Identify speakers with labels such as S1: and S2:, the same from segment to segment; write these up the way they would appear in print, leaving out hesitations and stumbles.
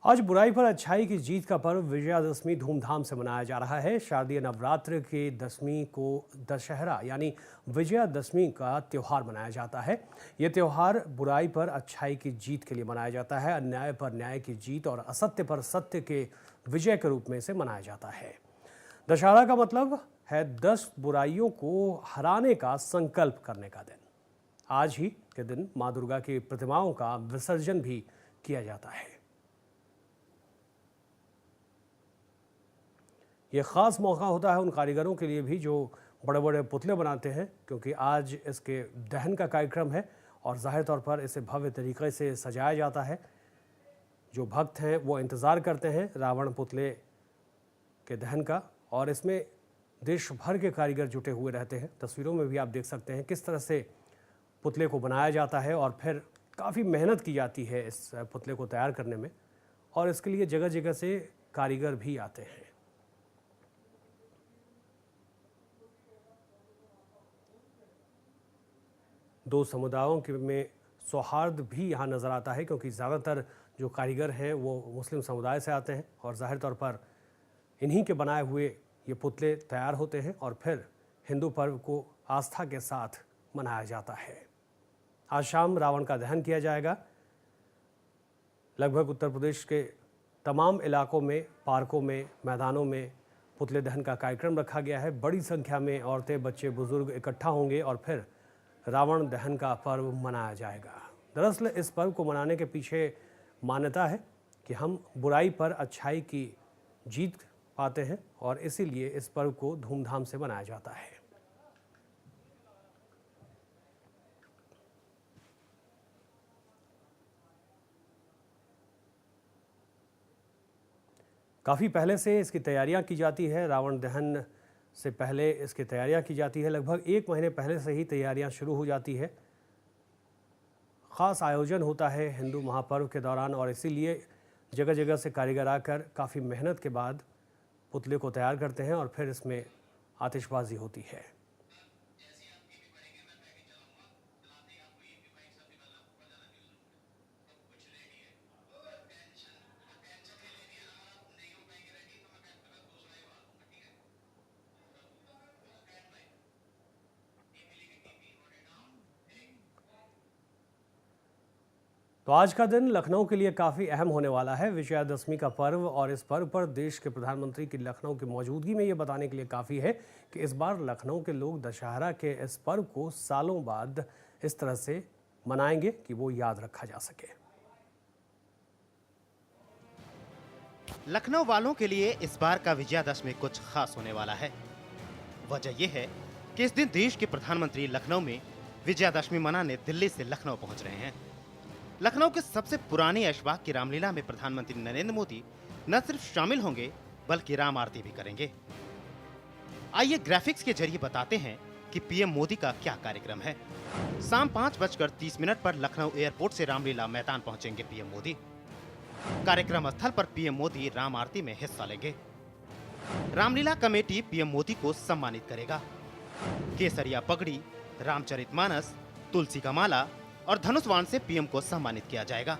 S1: आज बुराई पर अच्छाई की जीत का पर्व विजयादशमी धूमधाम से मनाया जा रहा है। शारदीय नवरात्र के दशमी को दशहरा यानी विजयादशमी का त्यौहार मनाया जाता है। ये त्यौहार बुराई पर अच्छाई की जीत के लिए मनाया जाता है। अन्याय पर न्याय की जीत और असत्य पर सत्य के विजय के रूप में इसे मनाया जाता है। दशहरा का मतलब है 10 बुराइयों को हराने का संकल्प करने का दिन। आज ही के दिन माँ दुर्गा की प्रतिमाओं का विसर्जन भी किया जाता है। ये ख़ास मौका होता है उन कारीगरों के लिए भी जो बड़े बड़े पुतले बनाते हैं, क्योंकि आज इसके दहन का कार्यक्रम है और जाहिर तौर पर इसे भव्य तरीके से सजाया जाता है। जो भक्त हैं वो इंतज़ार करते हैं रावण पुतले के दहन का, और इसमें देश भर के कारीगर जुटे हुए रहते हैं। तस्वीरों में भी आप देख सकते हैं किस तरह से पुतले को बनाया जाता है और फिर काफ़ी मेहनत की जाती है इस पुतले को तैयार करने में, और इसके लिए जगह जगह से कारीगर भी आते हैं। दो समुदायों के में सौहार्द भी यहाँ नज़र आता है, क्योंकि ज़्यादातर जो कारीगर हैं वो मुस्लिम समुदाय से आते हैं और ज़ाहिर तौर पर इन्हीं के बनाए हुए ये पुतले तैयार होते हैं और फिर हिंदू पर्व को आस्था के साथ मनाया जाता है। आज शाम रावण का दहन किया जाएगा। लगभग उत्तर प्रदेश के तमाम इलाकों में, पार्कों में, मैदानों में पुतले दहन का कार्यक्रम रखा गया है। बड़ी संख्या में औरतें, बच्चे, बुजुर्ग इकट्ठा होंगे और फिर रावण दहन का पर्व मनाया जाएगा। दरअसल इस पर्व को मनाने के पीछे मान्यता है कि हम बुराई पर अच्छाई की जीत पाते हैं और इसीलिए इस पर्व को धूमधाम से मनाया जाता है। काफ़ी पहले से इसकी तैयारियां की जाती है। रावण दहन से पहले इसकी तैयारियां की जाती है। लगभग 1 महीने पहले से ही तैयारियां शुरू हो जाती है। ख़ास आयोजन होता है हिंदू महापर्व के दौरान और इसीलिए जगह जगह से कारीगर आकर काफ़ी मेहनत के बाद पुतले को तैयार करते हैं और फिर इसमें आतिशबाजी होती है। तो आज का दिन लखनऊ के लिए काफ़ी अहम होने वाला है। विजयादशमी का पर्व, और इस पर्व पर देश के प्रधानमंत्री की लखनऊ की मौजूदगी में ये बताने के लिए काफ़ी है कि इस बार लखनऊ के लोग दशहरा के इस पर्व को सालों बाद इस तरह से मनाएंगे कि वो याद रखा जा सके।
S2: लखनऊ वालों के लिए इस बार का विजयादशमी कुछ खास होने वाला है। वजह यह है कि इस दिन देश के प्रधानमंत्री लखनऊ में विजयादशमी मनाने दिल्ली से लखनऊ पहुंच रहे हैं। लखनऊ के सबसे पुरानी ऐशबाग की रामलीला में प्रधानमंत्री नरेंद्र मोदी न सिर्फ शामिल होंगे बल्कि राम आरती भी करेंगे। आइए ग्राफिक्स के जरिए बताते हैं कि पीएम मोदी का क्या कार्यक्रम है। शाम 5:30 पर लखनऊ एयरपोर्ट से रामलीला मैदान पहुंचेंगे पीएम मोदी। कार्यक्रम स्थल पर पीएम मोदी राम आरती में हिस्सा लेंगे। रामलीला कमेटी पीएम मोदी को सम्मानित करेगा। केसरिया पगड़ी, रामचरितमानस, तुलसी का माला और धनुष बाण से पीएम को सम्मानित किया जाएगा।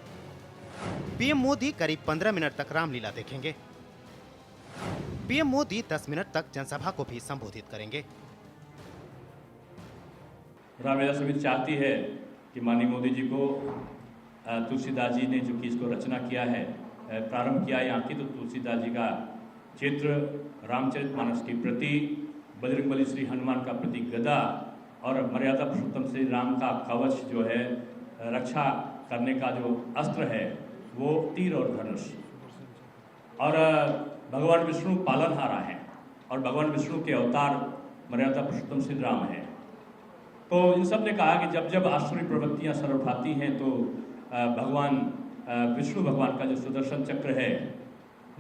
S2: पीएम मोदी करीब 15 मिनट तक रामलीला देखेंगे। पीएम मोदी 10 मिनट तक जनसभा को भी संबोधित करेंगे।
S3: रामलीला समिति चाहती है कि माननीय मोदी जी को तुलसीदास जी ने जो कि इसको रचना किया है, प्रारंभ किया यहाँ की, तो तुलसीदास जी का चित्र, रामचरितमानस की प्रति, बजरंगबली श्री हनुमान का प्रति गदा और मर्यादा पुरुषोत्तम श्री राम का कवच जो है, रक्षा करने का जो अस्त्र है वो तीर और धनुष, और भगवान विष्णु पालनहारा है और भगवान विष्णु के अवतार मर्यादा पुरुषोत्तम श्री राम है। तो इन सब ने कहा कि जब जब आसुरी प्रवृत्तियां सर उठाती हैं तो भगवान विष्णु भगवान का जो सुदर्शन चक्र है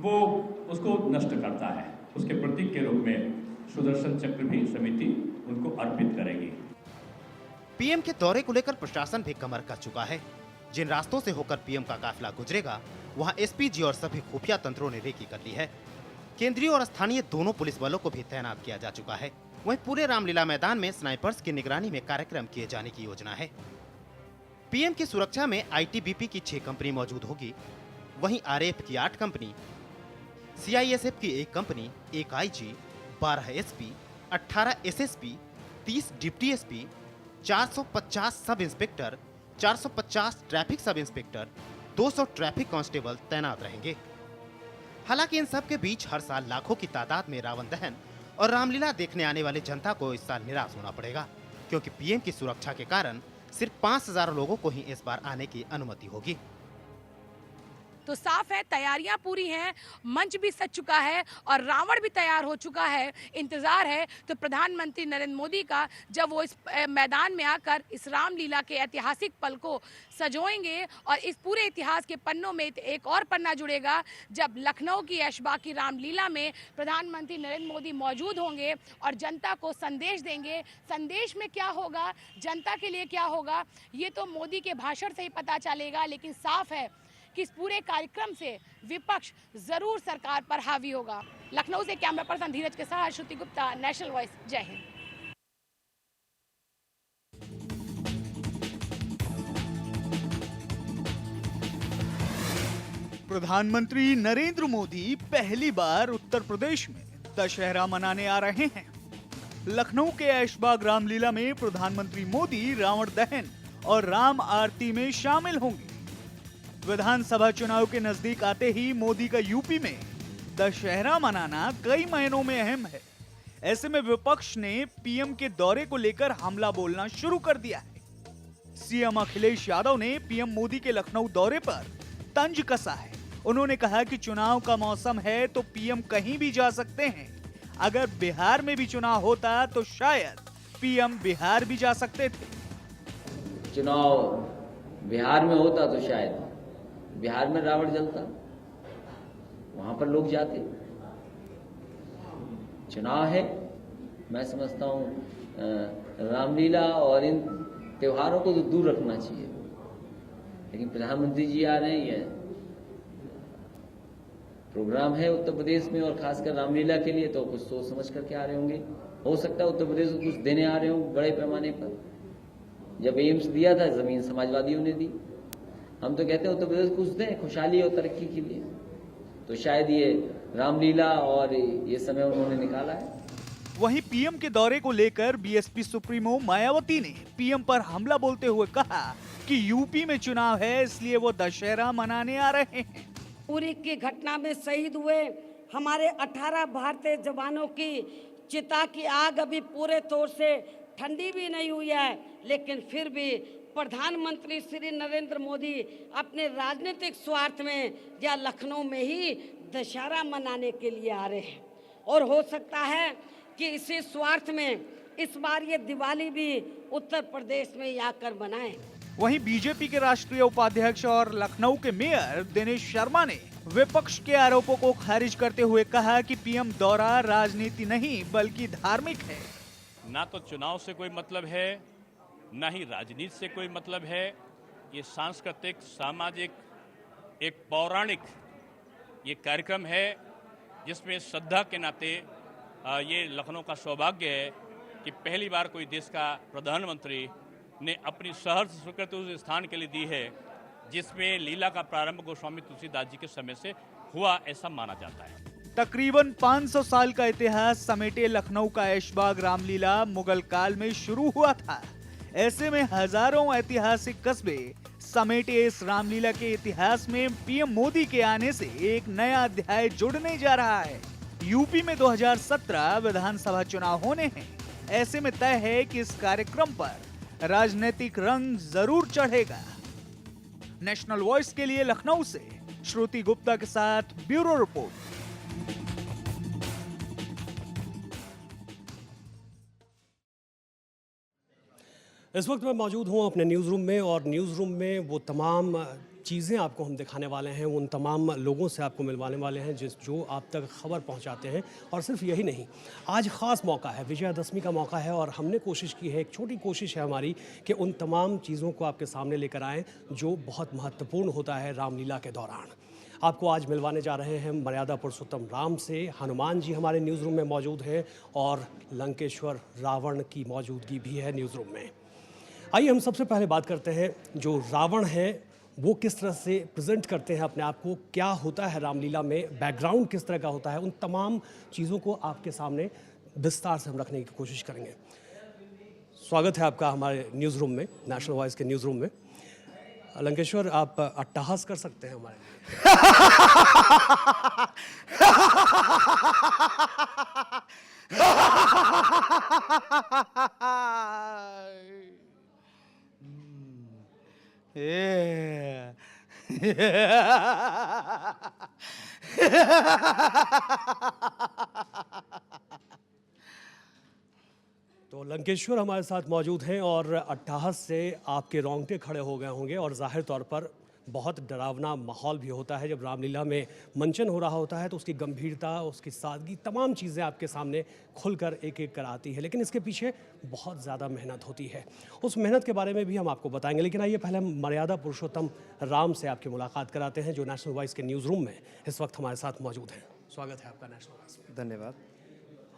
S3: वो उसको नष्ट करता है। उसके प्रतीक के रूप में सुदर्शन चक्र भी समिति उनको अर्पित करेगी।
S2: पीएम के दौरे को लेकर प्रशासन भी कमर कस चुका है। जिन रास्तों से होकर पीएम का काफिला गुजरेगा वहां एसपीजी और सभी खुफिया तंत्रों ने रेकी कर ली है। केंद्रीय और स्थानीय दोनों पुलिस बलों को भी तैनात किया जा चुका है। वहीं पूरे रामलीला मैदान में स्नाइपर्स की निगरानी में कार्यक्रम किए जाने की योजना है। पीएम की सुरक्षा में आईटीबीपी की 6 कंपनी मौजूद होगी। वहीं आरएएफ की 8 कंपनी, सीआईएसएफ की 1 company, 1 IG, 12 SP, 18 SSP, 30 deputy SP, 450 sub inspector, 450 traffic sub inspector, 200 traffic constable तैनात रहेंगे। हालांकि इन सब के बीच हर साल लाखों की तादाद में रावण दहन और रामलीला देखने आने वाले जनता को इस साल निराश होना पड़ेगा, क्योंकि पीएम की सुरक्षा के कारण सिर्फ 5000 लोगों को ही इस बार आने की अनुमति होगी।
S4: तो साफ है, तैयारियां पूरी हैं, मंच भी सज चुका है और रावण भी तैयार हो चुका है। इंतजार है तो प्रधानमंत्री नरेंद्र मोदी का, जब वो इस मैदान में आकर इस रामलीला के ऐतिहासिक पल को सजोएंगे और इस पूरे इतिहास के पन्नों में एक और पन्ना जुड़ेगा जब लखनऊ की ऐशबाग की रामलीला में प्रधानमंत्री नरेंद्र मोदी मौजूद होंगे और जनता को संदेश देंगे। संदेश में क्या होगा, जनता के लिए क्या होगा, ये तो मोदी के भाषण से ही पता चलेगा, लेकिन साफ है कि इस पूरे कार्यक्रम से विपक्ष जरूर सरकार पर हावी होगा। लखनऊ से कैमरा पर्सन धीरज के साथ श्रुति गुप्ता, नेशनल वॉइस, जय हिंद।
S5: प्रधानमंत्री नरेंद्र मोदी पहली बार उत्तर प्रदेश में दशहरा मनाने आ रहे हैं। लखनऊ के ऐशबाग रामलीला में प्रधानमंत्री मोदी रावण दहन और राम आरती में शामिल होंगे। विधानसभा चुनाव के नजदीक आते ही मोदी का यूपी में दशहरा मनाना कई महीनों में अहम है। ऐसे में विपक्ष ने पीएम के दौरे को लेकर हमला बोलना शुरू कर दिया है। सीएम अखिलेश यादव ने पीएम मोदी के लखनऊ दौरे पर तंज कसा है। उन्होंने कहा कि चुनाव का मौसम है तो पीएम कहीं भी जा सकते हैं। अगर बिहार में भी चुनाव होता तो शायद पीएम बिहार भी जा सकते थे।
S6: चुनाव बिहार में होता तो शायद बिहार में रावण जलता, वहां पर लोग जाते। चुनाव है, मैं समझता हूं रामलीला और इन त्योहारों को तो दूर रखना चाहिए, लेकिन प्रधानमंत्री जी आ रहे हैं, प्रोग्राम है उत्तर प्रदेश में और खासकर रामलीला के लिए, तो कुछ सोच समझ करके आ रहे होंगे। हो सकता है उत्तर प्रदेश को कुछ देने आ रहे हो बड़े पैमाने पर। जब एम्स दिया था, जमीन समाजवादियों ने दी। हम तो कहते हैं उत्तर प्रदेश कुछ दें खुशहाली और तरक्की के लिए, तो शायद ये रामलीला और ये समय उन्होंने निकाला है।
S5: वहीं पीएम के दौरे को लेकर बीएसपी सुप्रीमो मायावती ने पीएम पर हमला बोलते हुए कहा कि यूपी में चुनाव है, इसलिए वो दशहरा मनाने आ रहे हैं।
S7: उरी की घटना में शहीद हुए हमारे 18 भारतीय जवानों की चिता की आग अभी पूरे तौर से ठंडी भी नहीं हुई है, लेकिन फिर भी प्रधानमंत्री श्री नरेंद्र मोदी अपने राजनीतिक स्वार्थ में या लखनऊ में ही दशहरा मनाने के लिए आ रहे हैं। और हो सकता है कि इसी स्वार्थ में इस बार ये दिवाली भी उत्तर प्रदेश में ही आकर मनाएं।
S5: वहीं बीजेपी के राष्ट्रीय उपाध्यक्ष और लखनऊ के मेयर दिनेश शर्मा ने विपक्ष के आरोपों को खारिज करते हुए कहा कि पीएम दौरा राजनीति नहीं बल्कि धार्मिक है।
S3: ना तो चुनाव से कोई मतलब है, ना ही राजनीति से कोई मतलब है। ये सांस्कृतिक, सामाजिक, एक पौराणिक ये कार्यक्रम है जिसमें श्रद्धा के नाते ये लखनऊ का सौभाग्य है कि पहली बार कोई देश का प्रधानमंत्री ने अपनी शहर स्वीकृति उस स्थान के लिए दी है जिसमें लीला का प्रारंभ गोस्वामी तुलसीदास जी के समय से हुआ, ऐसा माना जाता है।
S5: तकरीबन 500 साल का इतिहास समेटे लखनऊ का ऐशबाग रामलीला मुगल काल में शुरू हुआ था। ऐसे में हजारों ऐतिहासिक कस्बे समेटे इस रामलीला के इतिहास में पीएम मोदी के आने से एक नया अध्याय जुड़ने जा रहा है। यूपी में 2017 विधानसभा चुनाव होने हैं। ऐसे में तय है कि इस कार्यक्रम पर राजनीतिक रंग जरूर चढ़ेगा। नेशनल वॉइस के लिए लखनऊ से श्रुति गुप्ता के साथ ब्यूरो रिपोर्ट।
S1: इस वक्त मैं मौजूद हूँ अपने न्यूज़ रूम में, और न्यूज़ रूम में वो तमाम चीज़ें आपको हम दिखाने वाले हैं, उन तमाम लोगों से आपको मिलवाने वाले हैं जो आप तक खबर पहुंचाते हैं। और सिर्फ यही नहीं, आज ख़ास मौका है, विजयादशमी का मौका है, और हमने कोशिश की है, एक छोटी कोशिश है हमारी, कि उन तमाम चीज़ों को आपके सामने लेकर आएँ जो बहुत महत्वपूर्ण होता है रामलीला के दौरान। आपको आज मिलवाने जा रहे हैं मर्यादा पुरुषोत्तम राम से। हनुमान जी हमारे न्यूज़ रूम में मौजूद हैं और लंकेश्वर रावण की मौजूदगी भी है न्यूज़ रूम में। आइए हम सबसे पहले बात करते हैं, जो रावण है वो किस तरह से प्रेजेंट करते हैं अपने आप को, क्या होता है रामलीला में, बैकग्राउंड किस तरह का होता है, उन तमाम चीज़ों को आपके सामने विस्तार से हम रखने की कोशिश करेंगे। स्वागत है आपका हमारे न्यूज़ रूम में, नेशनल वॉइस के न्यूज़ रूम में। लंकेश्वर, आप अट्टहास कर सकते हैं हमारे तो लंकेश्वर हमारे साथ मौजूद हैं और अट्टहास से आपके रोंगटे खड़े हो गए होंगे और जाहिर तौर पर बहुत डरावना माहौल भी होता है जब रामलीला में मंचन हो रहा होता है, तो उसकी गंभीरता, उसकी सादगी, तमाम चीज़ें आपके सामने खुलकर एक एक कर आती है। लेकिन इसके पीछे बहुत ज़्यादा मेहनत होती है, उस मेहनत के बारे में भी हम आपको बताएंगे। लेकिन आइए पहले हम मर्यादा पुरुषोत्तम राम से आपकी मुलाकात कराते हैं, जो नेशनल वॉइस के न्यूज़ रूम में इस वक्त हमारे साथ मौजूद हैं। स्वागत है आपका नेशनल वॉइस में।
S8: धन्यवाद।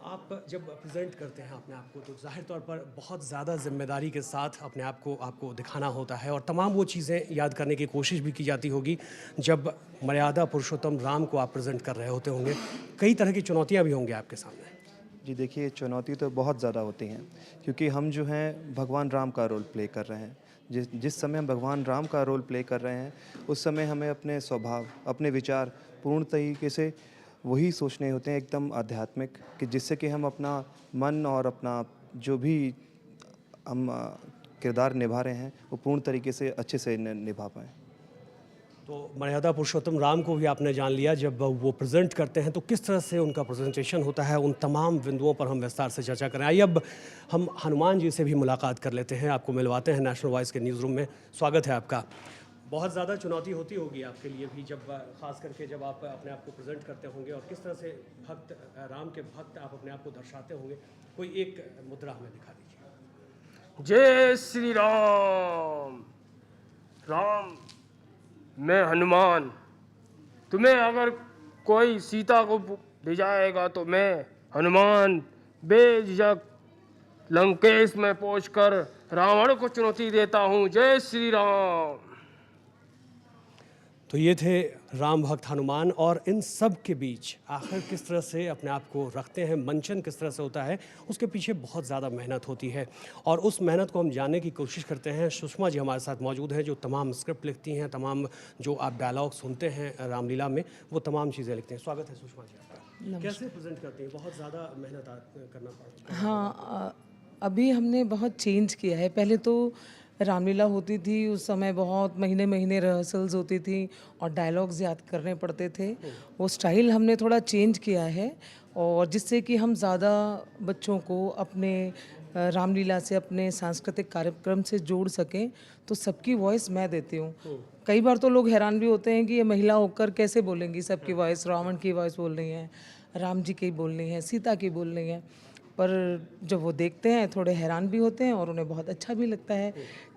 S1: आप जब प्रेजेंट करते हैं अपने आप को, तो जाहिर तौर पर बहुत ज़्यादा जिम्मेदारी के साथ अपने आप को आपको दिखाना होता है और तमाम वो चीज़ें याद करने की कोशिश भी की जाती होगी जब मर्यादा पुरुषोत्तम राम को आप प्रेजेंट कर रहे होते होंगे। कई तरह की चुनौतियाँ भी होंगी आपके सामने।
S8: जी देखिए, चुनौती तो बहुत ज़्यादा होती हैं, क्योंकि हम जो हैं भगवान राम का रोल प्ले कर रहे हैं। जिस समय हम भगवान राम का रोल प्ले कर रहे हैं, उस समय हमें अपने स्वभाव, अपने विचार पूर्ण तरीके से वही सोचने होते हैं, एकदम आध्यात्मिक, कि जिससे कि हम अपना मन और अपना जो भी हम किरदार निभा रहे हैं वो पूर्ण तरीके से अच्छे से निभा पाएँ।
S1: तो मर्यादा पुरुषोत्तम राम को भी आपने जान लिया, जब वो प्रेजेंट करते हैं तो किस तरह से उनका प्रेजेंटेशन होता है, उन तमाम बिंदुओं पर हम विस्तार से चर्चा करें। आइए अब हम हनुमान जी से भी मुलाकात कर लेते हैं, आपको मिलवाते हैं नेशनल वॉइस के न्यूज़ रूम में। स्वागत है आपका। बहुत ज़्यादा चुनौती होती होगी आपके लिए भी, जब खास करके जब आप अपने आप को प्रेजेंट करते होंगे और किस तरह से भक्त, राम के भक्त आप अपने आप को दर्शाते होंगे। कोई एक मुद्रा हमें दिखा दीजिए।
S9: जय श्री राम। राम, मैं हनुमान। तुम्हें अगर कोई सीता को भिजाएगा तो मैं हनुमान बेझिझक लंकेश में पहुंचकर रावण को चुनौती देता हूं। जय श्री राम।
S1: तो ये थे राम भक्त हनुमान, और इन सब के बीच आखिर किस तरह से अपने आप को रखते हैं, मंचन किस तरह से होता है, उसके पीछे बहुत ज़्यादा मेहनत होती है और उस मेहनत को हम जानने की कोशिश करते हैं। सुषमा जी हमारे साथ मौजूद हैं, जो तमाम स्क्रिप्ट लिखती हैं, तमाम जो आप डायलॉग सुनते हैं रामलीला में, वो तमाम चीज़ें लिखते हैं। स्वागत है सुषमा जी आपका। कैसे प्रेजेंट करती हैं? बहुत ज़्यादा मेहनत करना पड़ता है।
S10: हाँ, अभी हमने बहुत चेंज किया है। पहले तो रामलीला होती थी, उस समय बहुत महीने महीने रिहर्सल्स होती थी और डायलॉग्स याद करने पड़ते थे। वो स्टाइल हमने थोड़ा चेंज किया है, और जिससे कि हम ज़्यादा बच्चों को अपने रामलीला से, अपने सांस्कृतिक कार्यक्रम से जोड़ सकें। तो सबकी वॉइस मैं देती हूँ। कई बार तो लोग हैरान भी होते हैं कि ये महिला होकर कैसे बोलेंगी सबकी वॉइस, रावण की वॉइस बोलनी है, राम जी की बोलनी है, सीता की बोलनी है। पर जब वो देखते हैं थोड़े हैरान भी होते हैं और उन्हें बहुत अच्छा भी लगता है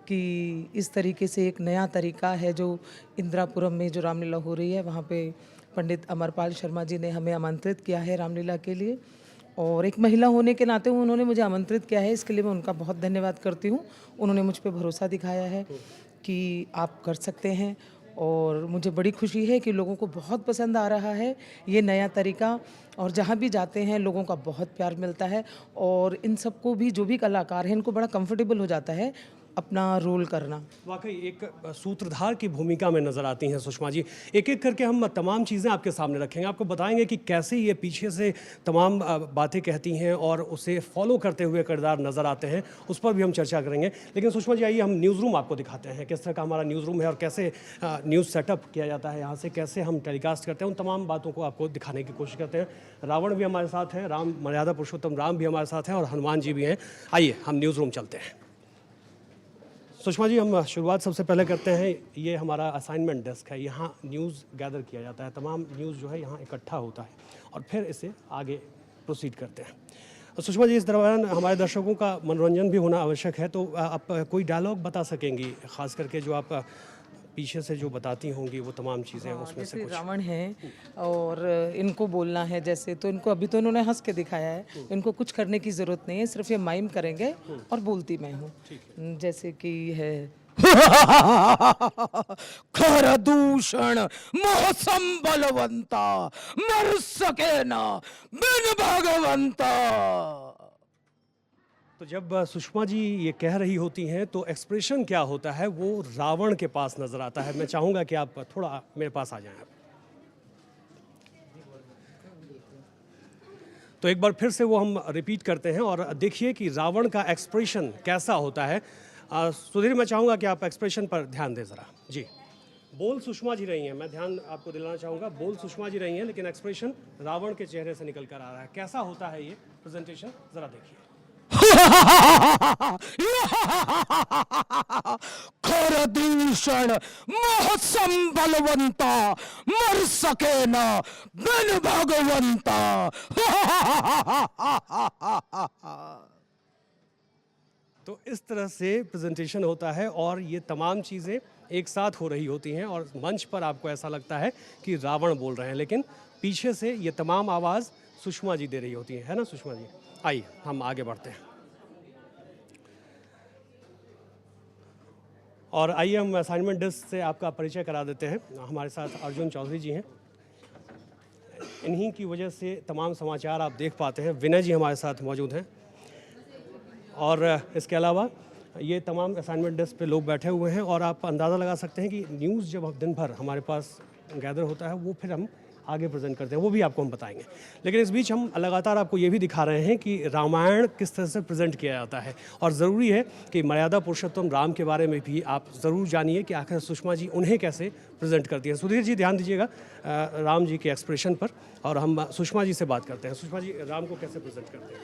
S10: कि इस तरीके से एक नया तरीका है। जो इंदिरापुरम में जो रामलीला हो रही है, वहाँ पे पंडित अमरपाल शर्मा जी ने हमें आमंत्रित किया है रामलीला के लिए, और एक महिला होने के नाते उन्होंने मुझे आमंत्रित किया है। इसके लिए मैं उनका बहुत धन्यवाद करती हूँ। उन्होंने मुझ पर भरोसा दिखाया है कि आप कर सकते हैं, और मुझे बड़ी खुशी है कि लोगों को बहुत पसंद आ रहा है ये नया तरीका, और जहाँ भी जाते हैं लोगों का बहुत प्यार मिलता है। और इन सबको भी, जो भी कलाकार हैं, इनको बड़ा कंफर्टेबल हो जाता है अपना रोल करना।
S1: वाकई एक सूत्रधार की भूमिका में नज़र आती हैं सुषमा जी। एक एक करके हम तमाम चीज़ें आपके सामने रखेंगे, आपको बताएंगे कि कैसे ये पीछे से तमाम बातें कहती हैं और उसे फॉलो करते हुए किरदार नज़र आते हैं, उस पर भी हम चर्चा करेंगे। लेकिन सुषमा जी, आइए हम न्यूज़ रूम आपको दिखाते हैं, किस तरह का हमारा न्यूज़ रूम है और कैसे न्यूज़ सेटअप किया जाता है यहाँ से, कैसे हम टेलीकास्ट करते हैं, उन तमाम बातों को आपको दिखाने की कोशिश करते हैं। रावण भी हमारे साथ हैं, राम, मर्यादा पुरुषोत्तम राम भी हमारे साथ हैं, और हनुमान जी भी हैं। आइए हम न्यूज़ रूम चलते हैं। सुषमा जी, हम शुरुआत सबसे पहले करते हैं। ये हमारा असाइनमेंट डेस्क है, यहाँ न्यूज़ गैदर किया जाता है, तमाम न्यूज़ जो है यहाँ इकट्ठा होता है और फिर इसे आगे प्रोसीड करते हैं। सुषमा जी, इस दौरान हमारे दर्शकों का मनोरंजन भी होना आवश्यक है, तो आप कोई डायलॉग बता सकेंगी, खास करके जो आप पीछे से जो बताती होंगी वो तमाम चीज़ें, उसमें से कुछ।
S10: रावण है और इनको बोलना है जैसे, तो इनको अभी तो इन्होंने हंस के दिखाया है, इनको कुछ करने की ज़रूरत नहीं है, सिर्फ ये माइम करेंगे और बोलती मैं हूँ। जैसे कि है, खर दूषण मोह संबलवंता मर सके ना बिन भगवंता।
S1: तो जब सुषमा जी ये कह रही होती हैं तो एक्सप्रेशन क्या होता है वो रावण के पास नजर आता है। मैं चाहूंगा कि आप थोड़ा मेरे पास आ जाएं। तो एक बार फिर से वो हम रिपीट करते हैं और देखिए कि रावण का एक्सप्रेशन कैसा होता है। सुधीर, मैं चाहूंगा कि आप एक्सप्रेशन पर ध्यान दें ज़रा। जी, बोल सुषमा जी रही हैं, मैं ध्यान आपको दिलाना चाहूँगा, बोल सुषमा जी रही हैं लेकिन एक्सप्रेशन रावण के चेहरे से निकल कर आ रहा है। कैसा होता है ये प्रेजेंटेशन, ज़रा देखिए।
S10: खर दूषण मोह संबलवंता मर सके ना बिन भगवंता।
S1: तो इस तरह से प्रेजेंटेशन होता है और ये तमाम चीज़ें एक साथ हो रही होती हैं और मंच पर आपको ऐसा लगता है कि रावण बोल रहे हैं लेकिन पीछे से ये तमाम आवाज़ सुषमा जी दे रही होती है ना सुषमा जी? आइए हम आगे बढ़ते हैं और आइए हम असाइनमेंट डिस्क से आपका परिचय करा देते हैं। हमारे साथ अर्जुन चौधरी जी हैं, इन्हीं की वजह से तमाम समाचार आप देख पाते हैं। विनय जी हमारे साथ मौजूद हैं और इसके अलावा ये तमाम असाइनमेंट डेस्क पे लोग बैठे हुए हैं और आप अंदाज़ा लगा सकते हैं कि न्यूज़ जब दिन भर हमारे पास गैदर होता है वो फिर हम आगे प्रेजेंट करते हैं, वो भी आपको हम बताएंगे। लेकिन इस बीच हम लगातार आपको ये भी दिखा रहे हैं कि रामायण किस तरह से प्रेजेंट किया जाता है और ज़रूरी है कि मर्यादा पुरुषोत्तम राम के बारे में भी आप ज़रूर जानिए कि आखिर सुषमा जी उन्हें कैसे प्रेजेंट करती हैं। सुधीर जी ध्यान दीजिएगा राम जी के एक्सप्रेशन पर और हम सुषमा जी से बात करते हैं। सुषमा जी, राम को कैसे प्रेजेंट करते हैं?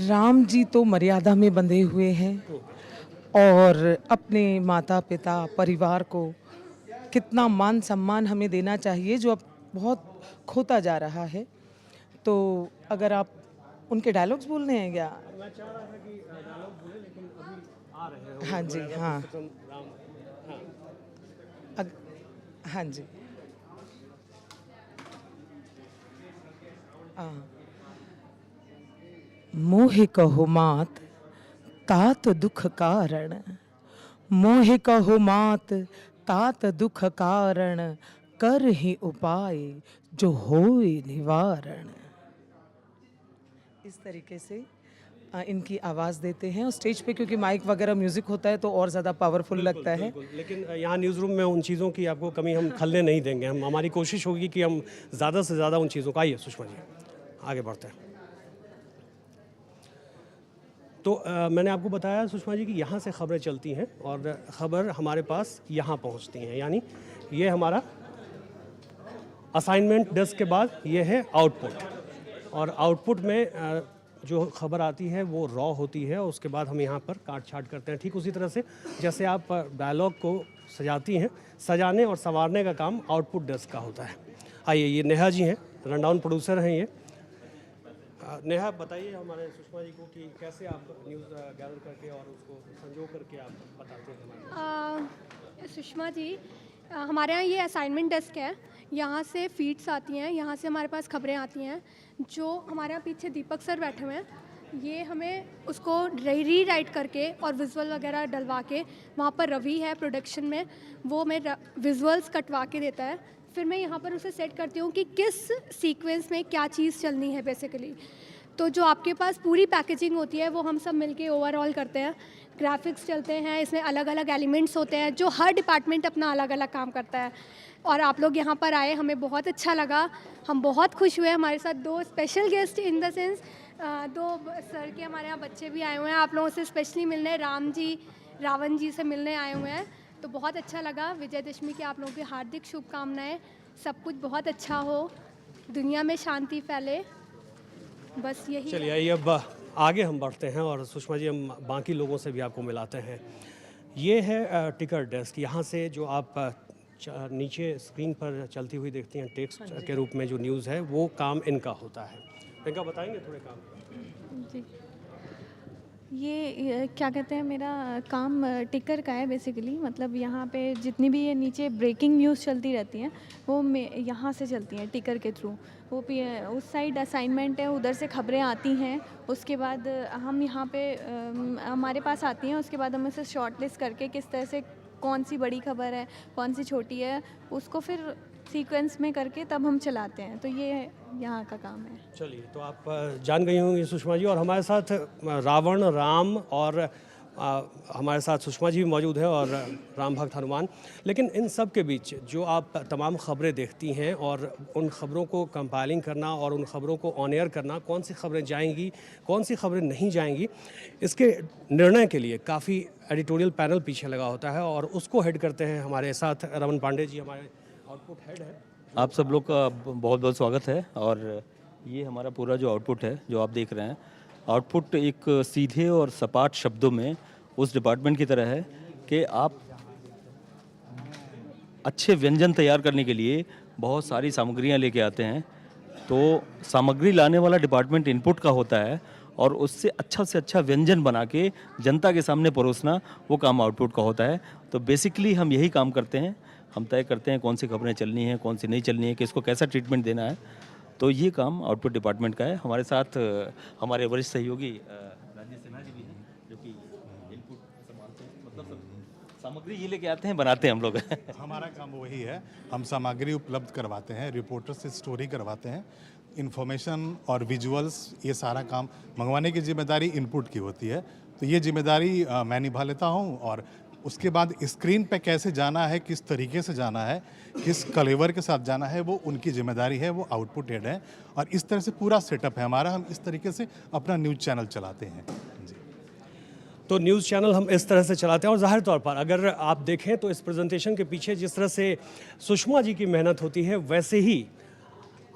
S10: राम जी तो मर्यादा में बंधे हुए हैं और अपने माता पिता परिवार को कितना मान सम्मान हमें देना चाहिए जो अब बहुत खोता जा रहा है। तो अगर आप उनके डायलॉग्स बोलने हैं क्या?
S1: मैं चाह रहा था कि डायलॉग बोले लेकिन अभी आ रहे हैं।
S10: हाँ जी, हाँ
S1: राम,
S10: हाँ जी, मोहि कहो मात तात दुख कारण, मोहि कहो मात तात दुख कारण, कर ही उपाय जो होए निवारण। इस तरीके से इनकी आवाज़ देते हैं और स्टेज पे क्योंकि माइक वगैरह म्यूज़िक होता है तो और ज़्यादा पावरफुल लगता है।
S1: लेकिन यहाँ न्यूज़ रूम में उन चीज़ों की आपको कमी हम खलने नहीं देंगे। हम हमारी कोशिश होगी कि हम ज़्यादा से ज़्यादा उन चीज़ों का। आइए सुषमा जी आगे बढ़ते हैं। तो मैंने आपको बताया सुषमा जी कि यहाँ से ख़बरें चलती हैं और ख़बर हमारे पास यहाँ पहुँचती हैं, यानी ये हमारा असाइनमेंट डेस्क के बाद ये है आउटपुट और आउटपुट में जो खबर आती है वो रॉ होती है और उसके बाद हम यहाँ पर काट छाट करते हैं। ठीक उसी तरह से जैसे आप डायलॉग को सजाती हैं, सजाने और संवारने का काम आउटपुट डेस्क का होता है। आइए, ये नेहा जी हैं, रनडाउन प्रोड्यूसर हैं ये। नेहा, बताइए हमारे सुषमा जी को कि कैसे आप न्यूज़ गैदर करके और उसको संजो करके आप बताते हैं।
S11: सुषमा जी, हमारे यहाँ ये असाइनमेंट डेस्क है, यहाँ से फीड्स आती हैं, यहाँ से हमारे पास खबरें आती हैं। जो हमारे यहाँ पीछे दीपक सर बैठे हुए हैं, ये हमें उसको री राइट करके और विजुअल वगैरह डलवा के, वहाँ पर रवि है प्रोडक्शन में, वो हमें विजुअल्स कटवा के देता है। फिर मैं यहाँ पर उसे सेट करती हूँ कि किस सीक्वेंस में क्या चीज़ चलनी है बेसिकली। तो जो आपके पास पूरी पैकेजिंग होती है वो हम सब मिलके ओवरऑल करते हैं। ग्राफिक्स चलते हैं, इसमें अलग अलग एलिमेंट्स होते हैं जो हर डिपार्टमेंट अपना अलग अलग काम करता है। और आप लोग यहाँ पर आए, हमें बहुत अच्छा लगा, हम बहुत खुश हुए। हमारे साथ दो special guest in the sense दो सर के हमारे यहाँ बच्चे भी आए हुए हैं, आप लोगों से स्पेशली मिलने, राम जी रावण जी से मिलने आए हुए हैं। तो बहुत अच्छा लगा। विजयदशमी की आप लोगों की हार्दिक शुभकामनाएं, सब कुछ बहुत अच्छा हो, दुनिया में शांति फैले, बस यही।
S1: चलिए आइए अब आगे हम बढ़ते हैं और सुषमा जी हम बाकी लोगों से भी आपको मिलाते हैं। ये है टिकट डेस्क। यहाँ से जो आप नीचे स्क्रीन पर चलती हुई देखती हैं टेक्स्ट के रूप में जो न्यूज़ है, वो काम इनका होता है। इनका बताएंगे थोड़े काम?
S11: जी,
S12: ये क्या कहते हैं, मेरा काम टिकर का है बेसिकली। मतलब यहाँ पे जितनी भी ये नीचे ब्रेकिंग न्यूज़ चलती रहती हैं वो यहाँ से चलती हैं टिकर के थ्रू। वो उस साइड असाइनमेंट है, उधर से खबरें आती हैं, उसके बाद हम यहाँ पे हमारे पास आती हैं, उसके बाद हम उसे शॉर्ट लिस्ट करके किस तरह से कौन सी बड़ी खबर है कौन सी छोटी है उसको फिर सीक्वेंस में करके तब हम चलाते हैं। तो ये यहाँ का काम है।
S1: चलिए, तो आप जान गई होंगी सुषमा जी, और हमारे साथ रावण, राम और हमारे साथ सुषमा जी भी मौजूद है और राम भक्त हनुमान। लेकिन इन सब के बीच जो आप तमाम खबरें देखती हैं और उन खबरों को कंपाइलिंग करना और उन खबरों को ऑन एयर करना, कौन सी खबरें जाएंगी कौन सी खबरें नहीं जाएंगी, इसके निर्णय के लिए काफ़ी एडिटोरियल पैनल पीछे लगा होता है और उसको हेड करते हैं हमारे साथ रमन पांडे जी, हमारे आउटपुट हेड है।
S13: आप सब लोग का बहुत बहुत स्वागत है। और ये हमारा पूरा जो आउटपुट है जो आप देख रहे हैं, आउटपुट एक सीधे और सपाट शब्दों में उस डिपार्टमेंट की तरह है कि आप अच्छे व्यंजन तैयार करने के लिए बहुत सारी सामग्रियां लेके आते हैं। तो सामग्री लाने वाला डिपार्टमेंट इनपुट का होता है और उससे अच्छा से अच्छा व्यंजन बना के जनता के सामने परोसना वो काम आउटपुट का होता है। तो बेसिकली हम यही काम करते हैं। हम तय करते हैं कौन सी खबरें चलनी हैं कौन सी नहीं चलनी है, किसको कैसा ट्रीटमेंट देना है। तो ये काम आउटपुट डिपार्टमेंट का है। हमारे साथ हमारे वरिष्ठ सहयोगी राजेश सिन्हा जी भी हैं जो कि इनपुट संभालते हैं। मतलब सामग्री ये लेके आते हैं, बनाते हैं हम लोग।
S14: हमारा काम वही है, हम सामग्री उपलब्ध करवाते हैं, रिपोर्टर से स्टोरी करवाते हैं, इन्फॉर्मेशन और विजुअल्स, ये सारा काम मंगवाने की जिम्मेदारी इनपुट की होती है। तो ये जिम्मेदारी मैं निभा लेता हूँ। और उसके बाद स्क्रीन पे कैसे जाना है, किस तरीके से जाना है, किस कलेवर के साथ जाना है, वो उनकी जिम्मेदारी है, वो आउटपुट हेड है। और इस तरह से पूरा सेटअप है हमारा। हम इस तरीके से अपना न्यूज़ चैनल चलाते हैं जी।
S1: तो न्यूज़ चैनल हम इस तरह से चलाते हैं और ज़ाहिर तौर पर अगर आप देखें तो इस प्रेजेंटेशन के पीछे जिस तरह से सुषमा जी की मेहनत होती है वैसे ही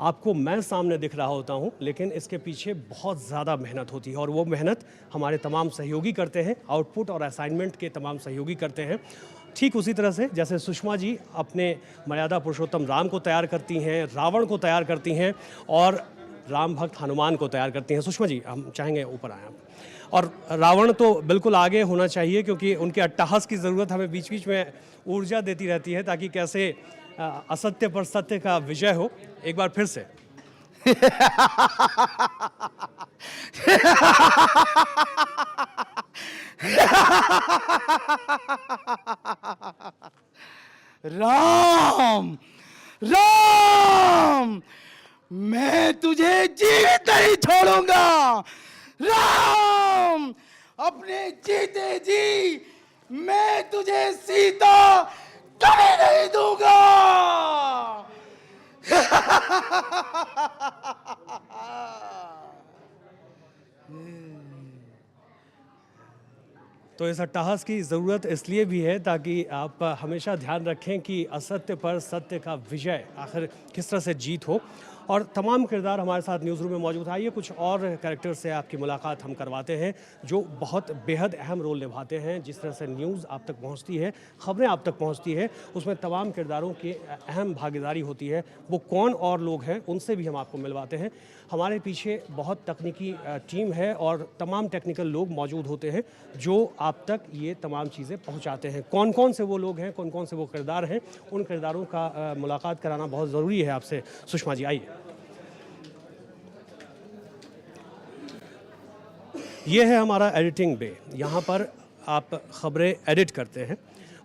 S1: आपको मैं सामने दिख रहा होता हूं, लेकिन इसके पीछे बहुत ज़्यादा मेहनत होती है और वो मेहनत हमारे तमाम सहयोगी करते हैं, आउटपुट और असाइनमेंट के तमाम सहयोगी करते हैं। ठीक उसी तरह से जैसे सुषमा जी अपने मर्यादा पुरुषोत्तम राम को तैयार करती हैं, रावण को तैयार करती हैं और राम भक्त हनुमान को तैयार करती हैं। सुषमा जी, हम चाहेंगे ऊपर आएँ आप। और रावण तो बिल्कुल आगे होना चाहिए क्योंकि उनके अट्टहास की ज़रूरत हमें बीच बीच में ऊर्जा देती रहती है ताकि कैसे असत्य पर सत्य का विजय हो। एक बार फिर से
S15: राम राम, मैं तुझे जीवित नहीं छोड़ूंगा। राम, अपने जीते जी मैं तुझे सीता कभी नहीं दूंगा।
S1: तो इस अट्टहास की ज़रूरत इसलिए भी है ताकि आप हमेशा ध्यान रखें कि असत्य पर सत्य का विजय आखिर किस तरह से जीत हो। और तमाम किरदार हमारे साथ न्यूज़ रूम में मौजूद है। आइए कुछ और कैरेक्टर से आपकी मुलाकात हम करवाते हैं जो बहुत बेहद अहम रोल निभाते हैं। जिस तरह से न्यूज़ आप तक पहुंचती है, खबरें आप तक पहुंचती है, उसमें तमाम किरदारों की अहम भागीदारी होती है। वो कौन और लोग हैं उनसे भी हम आपको मिलवाते हैं। हमारे पीछे बहुत तकनीकी टीम है और तमाम टेक्निकल लोग मौजूद होते हैं जो आप तक ये तमाम चीज़ें पहुँचाते हैं। कौन कौन से वो लोग हैं, कौन कौन से वो किरदार हैं, उन किरदारों का मुलाकात कराना बहुत ज़रूरी है आपसे। सुषमा जी, आइए। ये है हमारा एडिटिंग बे। यहाँ पर आप ख़बरें एडिट करते हैं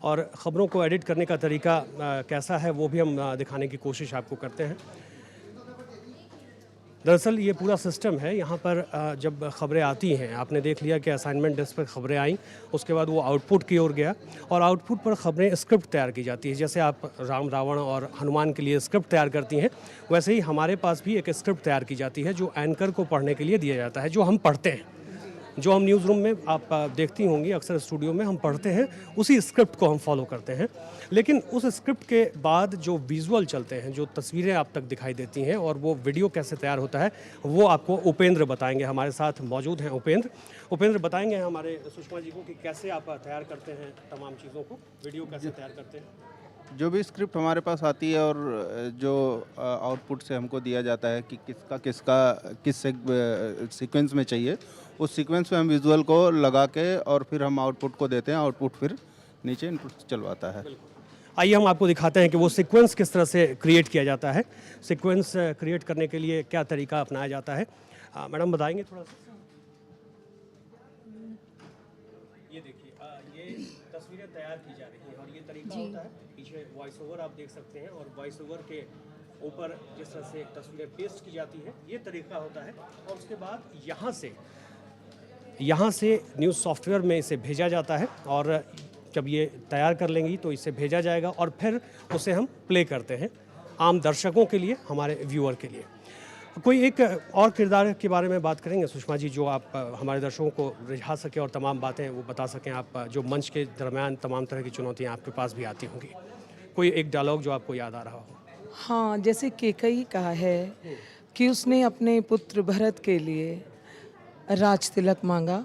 S1: और ख़बरों को एडिट करने का तरीका कैसा है वो भी हम दिखाने की कोशिश आपको करते हैं। दरअसल ये पूरा सिस्टम है। यहाँ पर जब ख़बरें आती हैं, आपने देख लिया कि असाइनमेंट डेस्क पर ख़बरें आईं, उसके बाद वो आउटपुट की ओर गया और आउटपुट पर ख़बरें स्क्रिप्ट तैयार की जाती है। जैसे आप राम, रावण और हनुमान के लिए स्क्रिप्ट तैयार करती हैं, वैसे ही हमारे पास भी एक स्क्रिप्ट तैयार की जाती है जो एंकर को पढ़ने के लिए दिया जाता है, जो हम पढ़ते हैं। जो हम न्यूज़ रूम में आप देखती होंगी अक्सर स्टूडियो में हम पढ़ते हैं, उसी स्क्रिप्ट को हम फॉलो करते हैं। लेकिन उस स्क्रिप्ट के बाद जो विजुअल चलते हैं, जो तस्वीरें आप तक दिखाई देती हैं और वो वीडियो कैसे तैयार होता है, वो आपको उपेंद्र बताएंगे। हमारे साथ मौजूद हैं उपेंद्र बताएंगे हमारे सुषमा जी को कि कैसे आप तैयार करते हैं तमाम चीज़ों को, वीडियो कैसे तैयार करते हैं।
S16: जो भी स्क्रिप्ट हमारे पास आती है और जो आउटपुट से हमको दिया जाता है कि किस सीक्वेंस में चाहिए, उस सीक्वेंस में हम विजुअल को लगा के और फिर हम आउटपुट को देते हैं, आउटपुट फिर नीचे इनपुट चलवाता है।
S1: आइए हम आपको दिखाते हैं कि वो सीक्वेंस किस तरह से क्रिएट किया जाता है। सीक्वेंस क्रिएट करने के लिए क्या तरीका अपनाया जाता है, मैडम बताएंगे थोड़ा सा? ये देखिए, ये तस्वीरें तैयार की जा रही हैं और ये तरीका होता है, पीछे वॉइस ओवर आप देख सकते हैं और वॉइस ओवर के ऊपर जिस तरह से तस्वीरें पेस्ट की जाती है, ये तरीका होता है। और उसके बाद यहाँ से न्यूज़ सॉफ्टवेयर में इसे भेजा जाता है और जब ये तैयार कर लेंगी तो इसे भेजा जाएगा और फिर उसे हम प्ले करते हैं आम दर्शकों के लिए, हमारे व्यूअर के लिए। कोई एक और किरदार के बारे में बात करेंगे सुषमा जी, जो आप हमारे दर्शकों को रिझा सके और तमाम बातें वो बता सकें, आप जो मंच के दरमियान तमाम तरह की चुनौतियाँ आपके पास भी आती होंगी। कोई एक डायलॉग जो आपको याद आ रहा हो?
S10: हाँ, जैसे केकई कहा है कि उसने अपने पुत्र भरत के लिए राज तिलक मांगा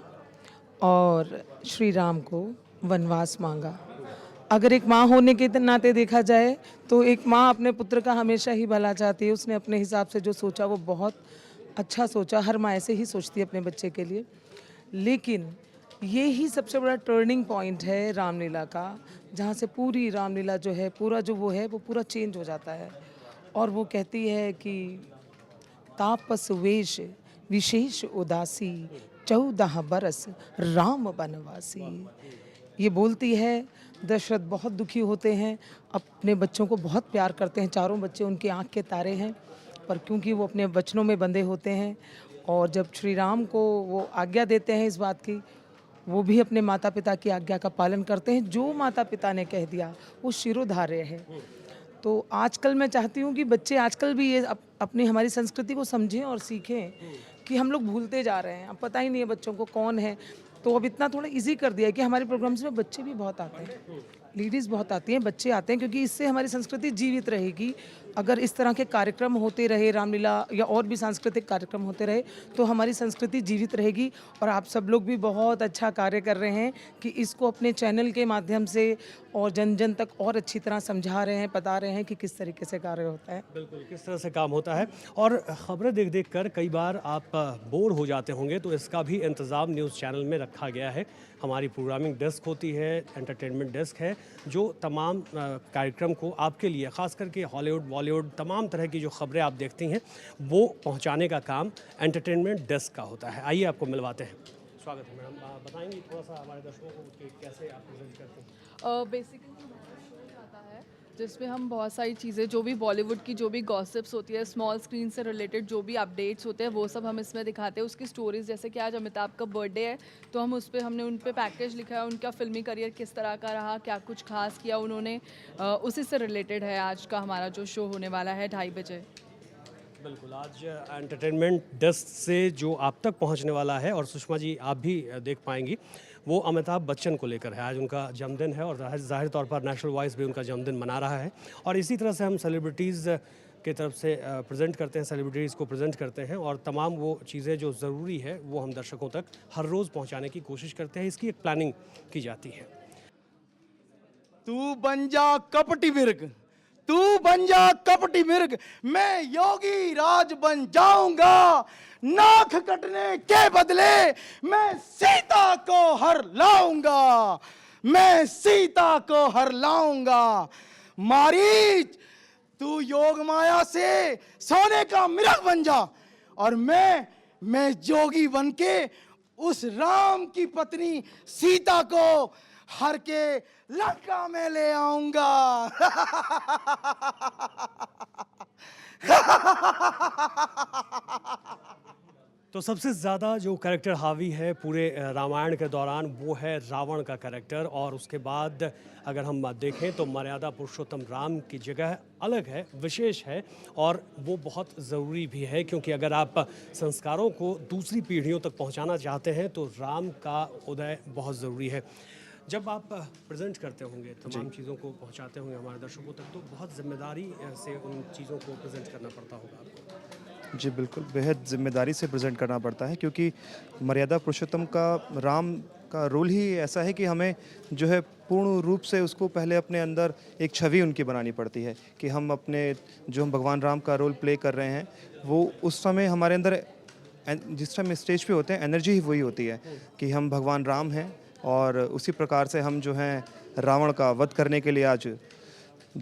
S10: और श्री राम को वनवास मांगा। अगर एक माँ होने के नाते देखा जाए तो एक माँ अपने पुत्र का हमेशा ही भला चाहती है। उसने अपने हिसाब से जो सोचा वो बहुत अच्छा सोचा, हर माँ ऐसे ही सोचती है अपने बच्चे के लिए। लेकिन ये ही सबसे बड़ा टर्निंग पॉइंट है रामलीला का, जहाँ से पूरी रामलीला जो है, पूरा जो वो है वो पूरा चेंज हो जाता है। और वो कहती है कि तापस वेश विशेष उदासी 14 बरस राम बनवासी। ये बोलती है, दशरथ बहुत दुखी होते हैं, अपने बच्चों को बहुत प्यार करते हैं, चारों बच्चे उनकी आँख के तारे हैं, पर क्योंकि वो अपने वचनों में बंधे होते हैं और जब श्री राम को वो आज्ञा देते हैं इस बात की, वो भी अपने माता पिता की आज्ञा का पालन करते हैं। जो माता पिता ने कह दिया वो शिरोधार्य है। तो आजकल मैं चाहती हूँ कि बच्चे आजकल भी ये अपनी हमारी संस्कृति को समझें और सीखें कि हम लोग भूलते जा रहे हैं। अब पता ही नहीं है बच्चों को कौन है, तो अब इतना थोड़ा इजी कर दिया है कि हमारे प्रोग्राम्स में बच्चे भी बहुत आते हैं, लेडीज़ बहुत आती हैं, बच्चे आते हैं, क्योंकि इससे हमारी संस्कृति जीवित रहेगी। अगर इस तरह के कार्यक्रम होते रहे, रामलीला या और भी सांस्कृतिक कार्यक्रम होते रहे, तो हमारी संस्कृति जीवित रहेगी। और आप सब लोग भी बहुत अच्छा कार्य कर रहे हैं कि इसको अपने चैनल के माध्यम से और जन जन तक और अच्छी तरह समझा रहे हैं, बता रहे हैं कि किस तरीके से कार्य होता है।
S1: बिल्कुल, किस तरह से काम होता है। और ख़बरें देख देख कर कई बार आप बोर हो जाते होंगे, तो इसका भी इंतज़ाम न्यूज़ चैनल में रखा गया है। हमारी प्रोग्रामिंग डेस्क होती है, एंटरटेनमेंट डेस्क है, जो तमाम कार्यक्रम को आपके लिए, ख़ास करके हॉलीवुड, बॉलीवुड, तमाम तरह की जो ख़बरें आप देखती हैं वो पहुंचाने का काम एंटरटेनमेंट डेस्क का होता है। आइए आपको मिलवाते हैं। स्वागत है मैडम, बताएंगे थोड़ा सा हमारे दर्शकों को कि कैसे आप प्रेजेंट करते हैं?
S17: बेसिकली आता है जिसमें हम बहुत सारी चीज़ें, जो भी बॉलीवुड की जो भी गॉसिप्स होती है, स्मॉल स्क्रीन से रिलेटेड जो भी अपडेट्स होते हैं, वो सब हम इसमें दिखाते हैं। उसकी स्टोरीज, जैसे कि आज अमिताभ का बर्थडे है, तो हम उस पर हमने उन पे पैकेज लिखा है, उनका फिल्मी करियर किस तरह का रहा, क्या कुछ खास किया उन्होंने, उसी से रिलेटेड है आज का हमारा जो शो होने वाला है 2:30 बजे।
S1: बिल्कुल, आज एंटरटेनमेंट डेस्क से जो आप तक पहुंचने वाला है, और सुषमा जी आप भी देख पाएंगी, वो अमिताभ बच्चन को लेकर है। आज उनका जन्मदिन है और जाहिर तौर पर नेशनल वॉइस भी उनका जन्मदिन मना रहा है। और इसी तरह से हम सेलिब्रिटीज़ की तरफ से प्रेजेंट करते हैं, सेलिब्रिटीज़ को प्रेजेंट करते हैं और तमाम वो चीज़ें जो ज़रूरी है वो हम दर्शकों तक हर रोज़ पहुंचाने की कोशिश करते हैं। इसकी एक प्लानिंग की जाती है।
S15: तू बन जा कपटी मिर्ग, तू बन जा कपटी मिर्ग, मैं योगी राज बन जाऊंगा। नाक कटने के बदले मैं सीता को हर लाऊंगा, मैं सीता को हर लाऊंगा। मारीच, तू योग माया से सोने का मिर्ग बन जा और मैं जोगी बनके उस राम की पत्नी सीता को हर के लंका में ले आऊंगा।
S1: तो सबसे ज़्यादा जो कैरेक्टर हावी है पूरे रामायण के दौरान वो है रावण का कैरेक्टर। और उसके बाद अगर हम देखें तो मर्यादा पुरुषोत्तम राम की जगह अलग है, विशेष है, और वो बहुत ज़रूरी भी है, क्योंकि अगर आप संस्कारों को दूसरी पीढ़ियों तक पहुंचाना चाहते हैं तो राम का उदय बहुत ज़रूरी है। जब आप प्रेजेंट करते होंगे, तमाम चीज़ों को पहुंचाते होंगे हमारे दर्शकों तक, तो बहुत जिम्मेदारी से उन चीज़ों को प्रेजेंट करना पड़ता होगा आपको।
S8: जी बिल्कुल, बेहद जिम्मेदारी से प्रेजेंट करना पड़ता है, क्योंकि मर्यादा पुरुषोत्तम का, राम का रोल ही ऐसा है कि हमें जो है पूर्ण रूप से उसको पहले अपने अंदर एक छवि उनकी बनानी पड़ती है कि हम अपने जो हम भगवान राम का रोल प्ले कर रहे हैं वो उस समय हमारे अंदर जिस टाइम स्टेज पे होते हैं एनर्जी ही वही होती है कि हम भगवान राम हैं और उसी प्रकार से हम जो हैं रावण का वध करने के लिए आज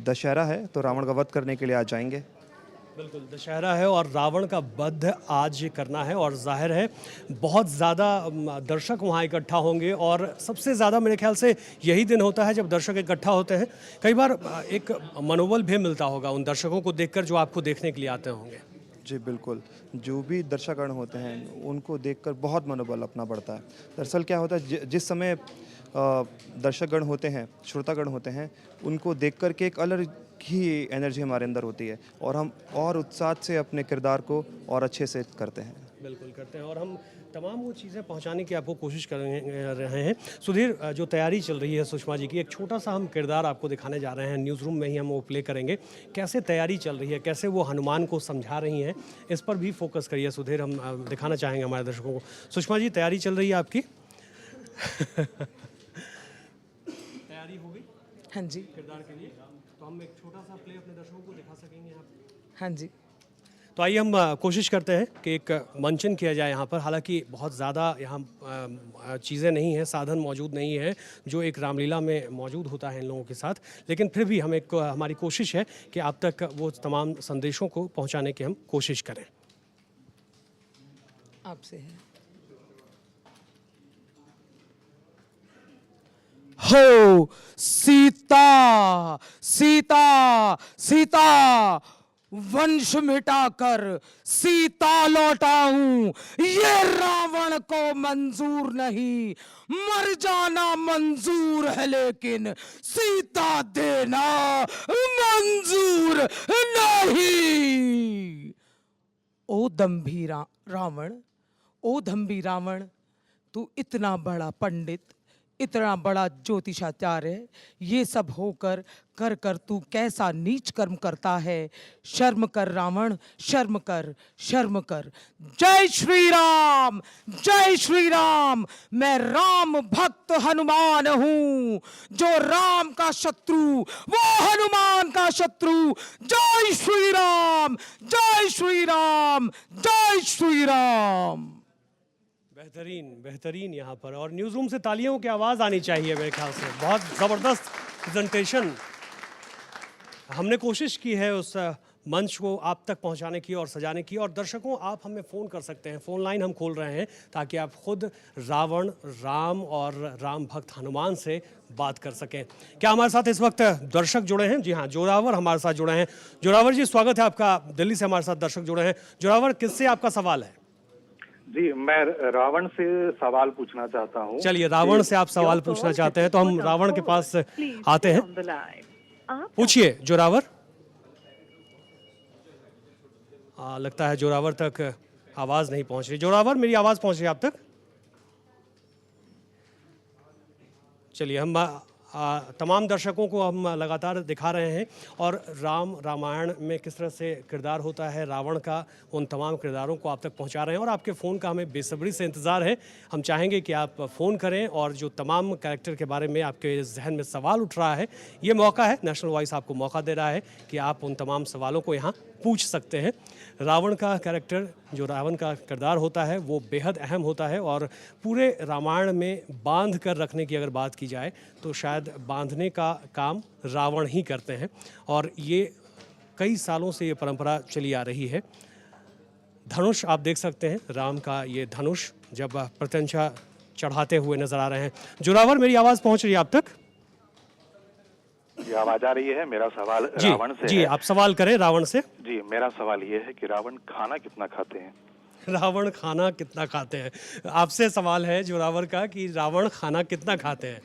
S8: दशहरा है तो रावण का वध करने के लिए आज जाएंगे।
S1: बिल्कुल दशहरा है और रावण का वध आज करना है और जाहिर है बहुत ज़्यादा दर्शक वहाँ इकट्ठा होंगे और सबसे ज़्यादा मेरे ख्याल से यही दिन होता है जब दर्शक इकट्ठा होते हैं। कई बार एक मनोबल भी मिलता होगा उन दर्शकों को देखकर जो आपको देखने के लिए आते होंगे।
S8: जी बिल्कुल, जो भी दर्शकगण होते हैं उनको देखकर बहुत मनोबल अपना बढ़ता है। दरअसल क्या होता है जिस समय दर्शकगण होते हैं, श्रोतागण होते हैं, उनको देखकर के एक अलग ही एनर्जी हमारे अंदर होती है और हम और उत्साह से अपने किरदार को और अच्छे से करते हैं।
S1: बिल्कुल करते हैं और हम तमाम वो चीज़ें पहुंचाने की आपको कोशिश कर रहे हैं। सुधीर, जो तैयारी चल रही है सुषमा जी की, एक छोटा सा हम किरदार आपको दिखाने जा रहे हैं, न्यूज़ रूम में ही हम वो प्ले करेंगे। कैसे तैयारी चल रही है, कैसे वो हनुमान को समझा रही हैं, इस पर भी फोकस करिए सुधीर, हम दिखाना चाहेंगे हमारे दर्शकों को। सुषमा जी, तैयारी चल रही है आपकी? तैयारी हो गई?
S10: हाँ जी।
S1: किरदार के लिए तो हम एक छोटा सा प्ले अपने दर्शकों को दिखा सकेंगे यहाँ पे?
S10: हाँ जी।
S1: तो आइए हम कोशिश करते हैं कि एक मंचन किया जाए यहाँ पर। हालांकि बहुत ज़्यादा यहाँ चीज़ें नहीं हैं, साधन मौजूद नहीं है जो एक रामलीला में मौजूद होता है इन लोगों के साथ, लेकिन फिर भी हम हमारी कोशिश है कि आप तक वो तमाम संदेशों को पहुँचाने की हम कोशिश करें।
S10: आपसे है।
S15: हो सीता सीता सीता वंश मिटाकर सीता लौटाऊं ये रावण को मंजूर नहीं, मर जाना मंजूर है लेकिन सीता देना मंजूर नहीं।
S10: ओ दम्भी रावण, ओ दम्भी रावण, तू इतना बड़ा पंडित, इतना बड़ा ज्योतिषाचार्य, ये सब होकर कर कर तू कैसा नीच कर्म करता है। शर्म कर रावण, शर्म कर, शर्म कर। जय श्री राम, जय श्री राम। मैं राम भक्त हनुमान हूँ, जो राम का शत्रु वो हनुमान का शत्रु। जय श्री राम, जय श्री राम, जय श्री राम।
S1: बेहतरीन बेहतरीन यहाँ पर, और न्यूज़ रूम से तालियों की आवाज़ आनी चाहिए मेरे ख्याल से। बहुत ज़बरदस्त प्रेजेंटेशन। हमने कोशिश की है उस मंच को आप तक पहुंचाने की और सजाने की, और दर्शकों आप हमें फ़ोन कर सकते हैं, फ़ोन लाइन हम खोल रहे हैं ताकि आप खुद रावण, राम और राम भक्त हनुमान से बात कर सकें। क्या हमारे साथ इस वक्त दर्शक जुड़े हैं? जी हाँ, जोरावर हमारे साथ जुड़े हैं। जोरावर जी, स्वागत है आपका। दिल्ली से हमारे साथ दर्शक जुड़े हैं। जोरावर, किससे आपका सवाल है?
S18: जी, मैं रावण से सवाल पूछना चाहता हूँ।
S1: चलिए, रावण से आप सवाल पूछना चाहते हैं तो हम रावण के पास आते हैं। पूछिए जोरावर। लगता है जोरावर तक आवाज नहीं पहुंच रही। जोरावर, मेरी आवाज पहुंच रही है आप तक? चलिए, हम तमाम दर्शकों को हम लगातार दिखा रहे हैं और रामायण में किस तरह से किरदार होता है रावण का, उन तमाम किरदारों को आप तक पहुंचा रहे हैं और आपके फ़ोन का हमें बेसब्री से इंतज़ार है। हम चाहेंगे कि आप फ़ोन करें और जो तमाम कैरेक्टर के बारे में आपके जहन में सवाल उठ रहा है, ये मौका है, नेशनल वॉइस आपको मौका दे रहा है कि आप उन तमाम सवालों को यहाँ पूछ सकते हैं। रावण का कैरेक्टर, जो रावण का किरदार होता है, वो बेहद अहम होता है और पूरे रामायण में बांध कर रखने की अगर बात की जाए तो शायद बांधने का काम रावण ही करते हैं और ये कई सालों से ये परंपरा चली आ रही है। धनुष आप देख सकते हैं, राम का ये धनुष जब प्रत्यंचा चढ़ाते हुए नजर आ रहे हैं। जोरावर, मेरी आवाज़ पहुंच रही है आप तक?
S18: जी, आवाज आ रही है। मेरा सवाल रावण से
S1: जी
S18: है।
S1: आप सवाल करें रावण से।
S18: जी, मेरा सवाल ये है कि रावण खाना कितना खाते हैं?
S1: रावण खाना कितना खाते हैं? आपसे सवाल है जोरावर का कि रावण खाना कितना खाते हैं?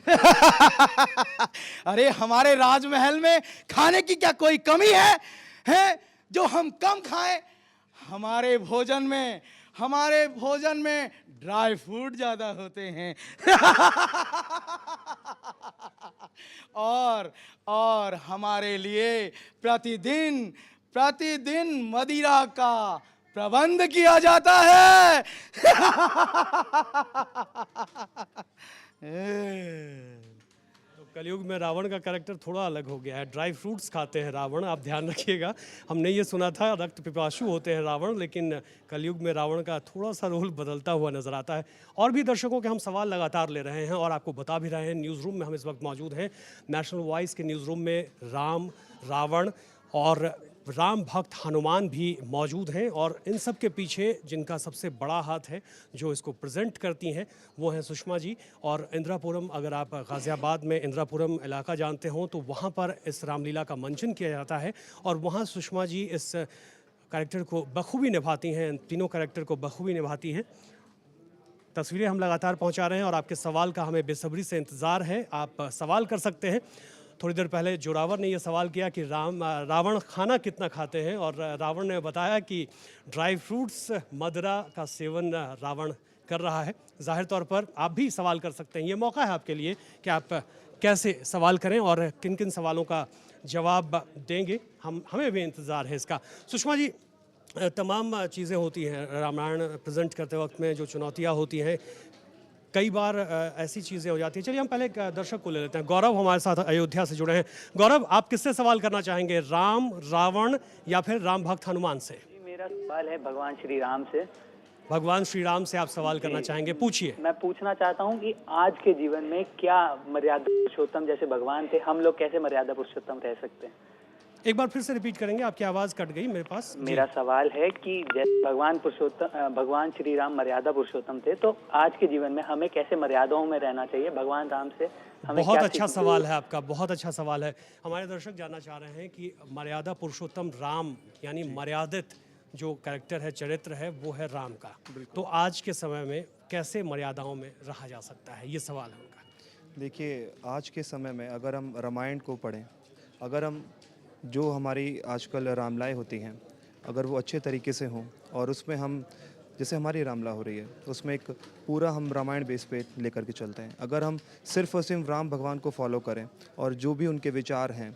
S15: अरे, हमारे राजमहल में खाने की क्या कोई कमी है जो हम कम खाएं? हमारे भोजन में ड्राई फ्रूट ज्यादा होते हैं। और हमारे लिए प्रतिदिन मदिरा का प्रबंध किया जाता है।
S1: तो कलयुग में रावण का कैरेक्टर थोड़ा अलग हो गया है। ड्राई फ्रूट्स खाते हैं रावण, आप ध्यान रखिएगा। हमने ये सुना था रक्त पिपासु होते हैं रावण, लेकिन कलयुग में रावण का थोड़ा सा रोल बदलता हुआ नजर आता है। और भी दर्शकों के हम सवाल लगातार ले रहे हैं और आपको बता भी रहे हैं। न्यूज़ रूम में हम इस वक्त मौजूद हैं, नेशनल वॉइस के न्यूज़ रूम में राम, रावण और राम भक्त हनुमान भी मौजूद हैं। और इन सब के पीछे जिनका सबसे बड़ा हाथ है, जो इसको प्रेजेंट करती हैं, वो हैं सुषमा जी। और इंदिरापुरम, अगर आप गाज़ियाबाद में इंदिरापुरम इलाका जानते हो तो वहाँ पर इस रामलीला का मंचन किया जाता है और वहाँ सुषमा जी इस कैरेक्टर को बखूबी निभाती हैं, इन तीनों कैरेक्टर को बखूबी निभाती हैं। तस्वीरें हम लगातार पहुँचा रहे हैं और आपके सवाल का हमें बेसब्री से इंतज़ार है। आप सवाल कर सकते हैं। थोड़ी देर पहले जोरावर ने यह सवाल किया कि रावण खाना कितना खाते हैं, और रावण ने बताया कि ड्राई फ्रूट्स, मदिरा का सेवन रावण कर रहा है। जाहिर तौर पर आप भी सवाल कर सकते हैं। ये मौका है आपके लिए कि आप कैसे सवाल करें और किन किन सवालों का जवाब देंगे। हमें भी इंतज़ार है इसका। सुषमा जी, तमाम चीज़ें होती हैं रामायण प्रेजेंट करते वक्त में, जो चुनौतियाँ होती हैं, कई बार ऐसी चीज़ें हो जाती हैं। चलिए हम पहले एक दर्शक को ले लेते हैं। गौरव हमारे साथ अयोध्या से जुड़े हैं। गौरव, आप किससे सवाल करना चाहेंगे, राम, रावण या फिर राम भक्त हनुमान से?
S19: मेरा सवाल है भगवान श्री राम से।
S1: भगवान श्री राम से आप सवाल करना चाहेंगे, पूछिए।
S19: मैं पूछना चाहता हूँ कि आज के जीवन में क्या मर्यादा पुरुषोत्तम जैसे भगवान थे, हम लोग कैसे मर्यादा पुरुषोत्तम रह सकते हैं?
S1: एक बार फिर से रिपीट करेंगे, आपकी आवाज़ कट गई मेरे पास।
S19: मेरा सवाल है कि जैसे भगवान श्री राम मर्यादा पुरुषोत्तम थे, तो आज के जीवन में हमें कैसे मर्यादाओं में रहना चाहिए? भगवान राम से हमें
S1: बहुत
S19: क्या
S1: अच्छा सवाल है आपका, बहुत अच्छा सवाल है। हमारे दर्शक जानना चाह रहे हैं कि मर्यादा पुरुषोत्तम राम, यानी मर्यादित जो कैरेक्टर है, चरित्र है, वो है राम का। तो आज के समय में कैसे मर्यादाओं में रहा जा सकता है, ये सवाल है उनका।
S8: देखिए, आज के समय में अगर हम रामायण को पढ़ें, अगर हम जो हमारी आजकल रामलाएँ होती हैं, अगर वो अच्छे तरीके से हों और उसमें हम, जैसे हमारी रामला हो रही है, उसमें एक पूरा हम रामायण बेस पे लेकर के चलते हैं। अगर हम सिर्फ और सिर्फ राम भगवान को फॉलो करें और जो भी उनके विचार हैं,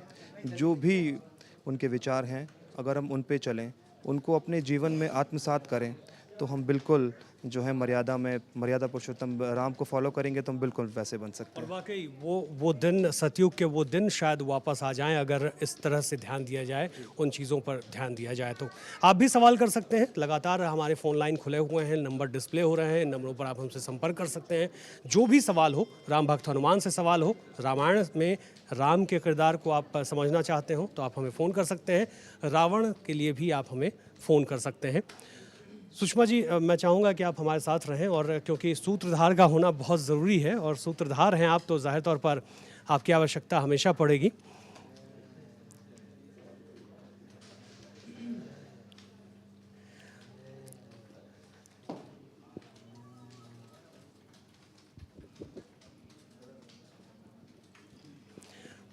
S8: अगर हम उन पे चलें, उनको अपने जीवन में आत्मसात करें, तो हम बिल्कुल जो है मर्यादा पुरुषोत्तम राम को फॉलो करेंगे तो हम बिल्कुल वैसे बन सकते हैं।
S1: और वाकई वो दिन, सतयुग के वो दिन शायद वापस आ जाएं अगर इस तरह से ध्यान दिया जाए, उन चीज़ों पर ध्यान दिया जाए। तो आप भी सवाल कर सकते हैं। लगातार हमारे फ़ोन लाइन खुले हुए हैं, नंबर डिस्प्ले हो रहे हैं, नंबरों पर आप हमसे संपर्क कर सकते हैं। जो भी सवाल हो, राम भक्त हनुमान से सवाल हो, रामायण में राम के किरदार को आप समझना चाहते हो तो आप हमें फ़ोन कर सकते हैं। रावण के लिए भी आप हमें फ़ोन कर सकते हैं। सुषमा जी, मैं चाहूँगा कि आप हमारे साथ रहें, और क्योंकि सूत्रधार का होना बहुत ज़रूरी है और सूत्रधार हैं आप, तो जाहिर तौर पर आपकी आवश्यकता हमेशा पड़ेगी।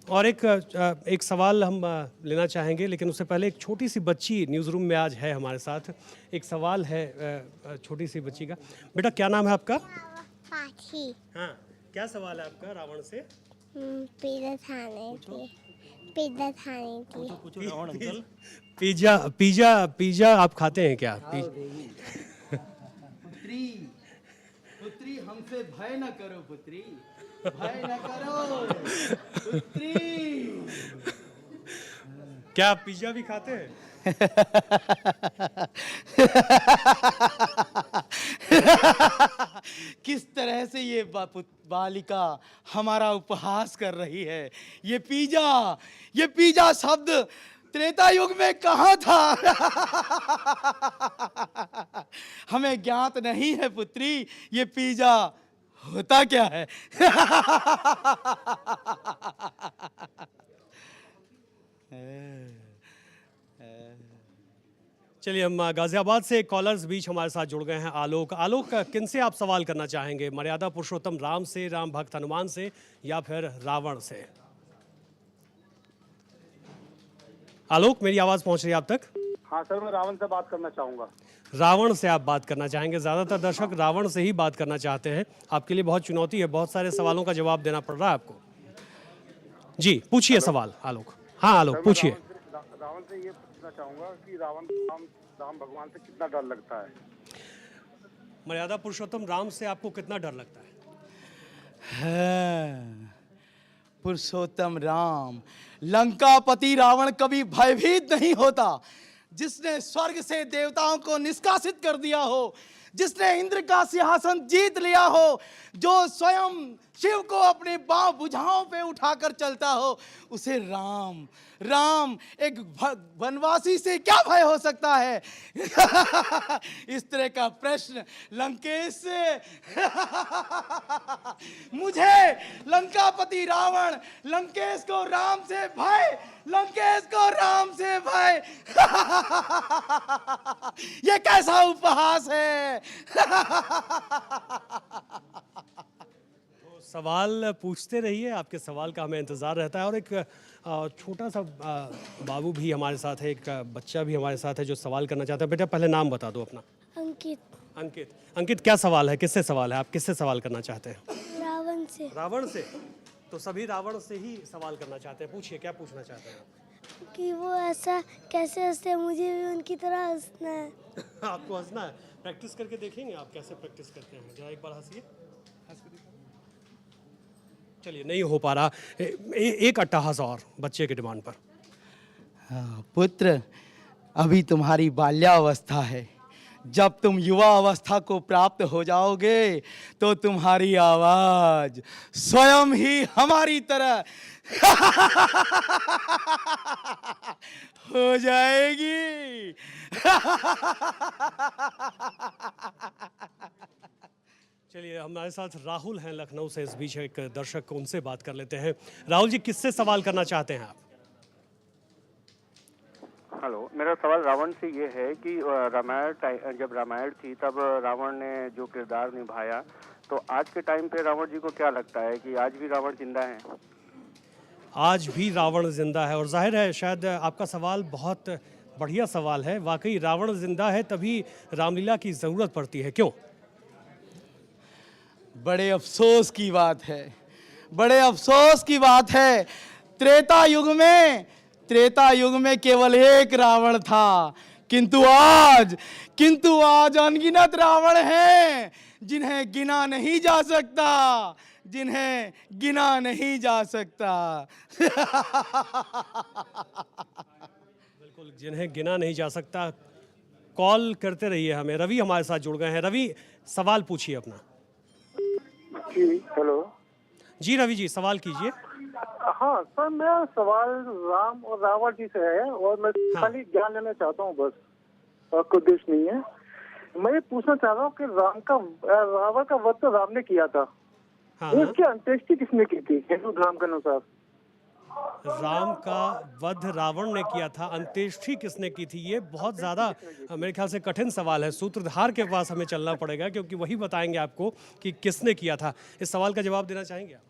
S1: और एक सवाल हम लेना चाहेंगे, लेकिन उससे पहले एक छोटी सी बच्ची न्यूज़ रूम में आज है हमारे साथ। एक सवाल है छोटी सी बच्ची का। बेटा, क्या नाम है आपका?
S20: पाखी।
S1: हाँ, क्या सवाल है आपका रावण से?
S20: पिज़्ज़ा खाने की।
S1: पिज़्ज़ा आप खाते हैं क्या?
S15: पुत्री हमसे भय न करो, पुत्री भय न करो पुत्री।
S1: क्या आप पिज़्ज़ा भी खाते हैं?
S15: किस तरह से ये बालिका हमारा उपहास कर रही है। ये पिज़्ज़ा शब्द त्रेता युग में कहाँ था? हमें ज्ञात नहीं है पुत्री, ये पिज़्ज़ा होता क्या है?
S1: चलिए, हम गाजियाबाद से कॉलर्स बीच हमारे साथ जुड़ गए हैं। आलोक, किन से आप सवाल करना चाहेंगे, मर्यादा पुरुषोत्तम राम से, राम भक्त हनुमान से, या फिर रावण से? आलोक, मेरी आवाज़ पहुंच रही है आप तक?
S18: हाँ सर, मैं रावण से बात करना चाहूँगा।
S1: रावण से आप बात करना चाहेंगे। ज़्यादातर दर्शक रावण से ही बात करना चाहते हैं। आपके लिए बहुत चुनौती है, बहुत सारे सवालों का जवाब देना पड़ रहा है आपको। जी, पूछिए सवाल आलोक। हाँ आलोक, पूछिए।
S18: रावण से ये पूछना चाहूँगा कि राम भगवान से कितना डर लगता है?
S1: मर्यादा पुरुषोत्तम राम से आपको कितना डर लगता है?
S15: हाँ, पुरुषोत्तम राम, लंकापति रावण कभी भयभीत नहीं होता। जिसने स्वर्ग से देवताओं को निष्कासित कर दिया हो, जिसने इंद्र का सिंहासन जीत लिया हो, जो स्वयं शिव को अपने बाँव भुजाओं पे उठाकर चलता हो, उसे राम राम एक वनवासी से क्या भय हो सकता है? इस तरह का प्रश्न लंकेश से मुझे लंकापति रावण, लंकेश को राम से भय, लंकेश को राम से भय। ये कैसा उपहास है?
S1: सवाल पूछते रहिए, आपके सवाल का हमें इंतज़ार रहता है। और एक छोटा सा बाबू भी हमारे साथ है, एक बच्चा भी हमारे साथ है जो सवाल करना चाहता है। बेटा पहले नाम बता दो अपना।
S20: अंकित।
S1: अंकित, अंकित क्या सवाल है, किससे सवाल है, आप किससे सवाल करना चाहते हैं?
S20: रावण से।
S1: रावण से? तो सभी रावण से ही सवाल करना चाहते हैं, पूछिए क्या पूछना चाहते हैं आप?
S20: कि वो ऐसा कैसे हंसते हैं, मुझे भी उनकी तरह हंसना है।
S1: आपको हंसना है? प्रैक्टिस करके देखेंगे आप कैसे प्रैक्टिस करते हैं, जरा एक बार हंसिए। चलिए, नहीं हो पा रहा, एक अट्टहास और बच्चे के डिमांड पर।
S15: हाँ, पुत्र, अभी तुम्हारी बाल्यावस्था है। जब तुम युवा अवस्था को प्राप्त हो जाओगे तो तुम्हारी आवाज स्वयं ही हमारी तरह हो जाएगी।
S1: चलिए, हमारे साथ राहुल हैं लखनऊ से, इस बीच एक दर्शक, उनसे बात कर लेते हैं। राहुल जी, किससे सवाल करना चाहते हैं आप?
S18: हेलो, मेरा सवाल रावण से ये है कि जब रामायण थी तब रावण ने जो किरदार निभाया, तो आज के टाइम पे रावण जी को क्या लगता है कि आज भी रावण जिंदा है?
S1: आज भी रावण जिंदा है, और जाहिर है शायद आपका सवाल बहुत बढ़िया सवाल है। वाकई रावण जिंदा है, तभी रामलीला की ज़रूरत पड़ती है, क्यों?
S15: बड़े अफसोस की बात है, बड़े अफसोस की बात है। त्रेता युग में केवल एक रावण था, किंतु आज अनगिनत रावण हैं जिन्हें गिना नहीं जा सकता, जिन्हें गिना नहीं जा सकता।
S1: बिल्कुल, जिन्हें गिना नहीं जा सकता। कॉल करते रहिए हमें। रवि हमारे साथ जुड़ गए हैं। रवि, सवाल पूछिए अपना।
S18: जी हेलो।
S1: जी रवि जी, सवाल कीजिए।
S18: हाँ सर, मेरा सवाल राम और रावण जी से है, और मैं खाली ज्ञान लेना चाहता हूँ बस, और कोई उद्देश्य नहीं है। मैं ये पूछना चाह रहा हूँ कि रावण का वध तो राम ने किया था, उसकी अंत्येष्टि किसने की थी हिंदू धर्म के अनुसार?
S1: राम का वध रावण ने किया था, अंत्येष्टि किसने की थी? ये बहुत ज़्यादा मेरे ख्याल से कठिन सवाल है। सूत्रधार के पास हमें चलना पड़ेगा, क्योंकि वही बताएंगे आपको कि किसने किया था। इस सवाल का जवाब देना चाहेंगे आप?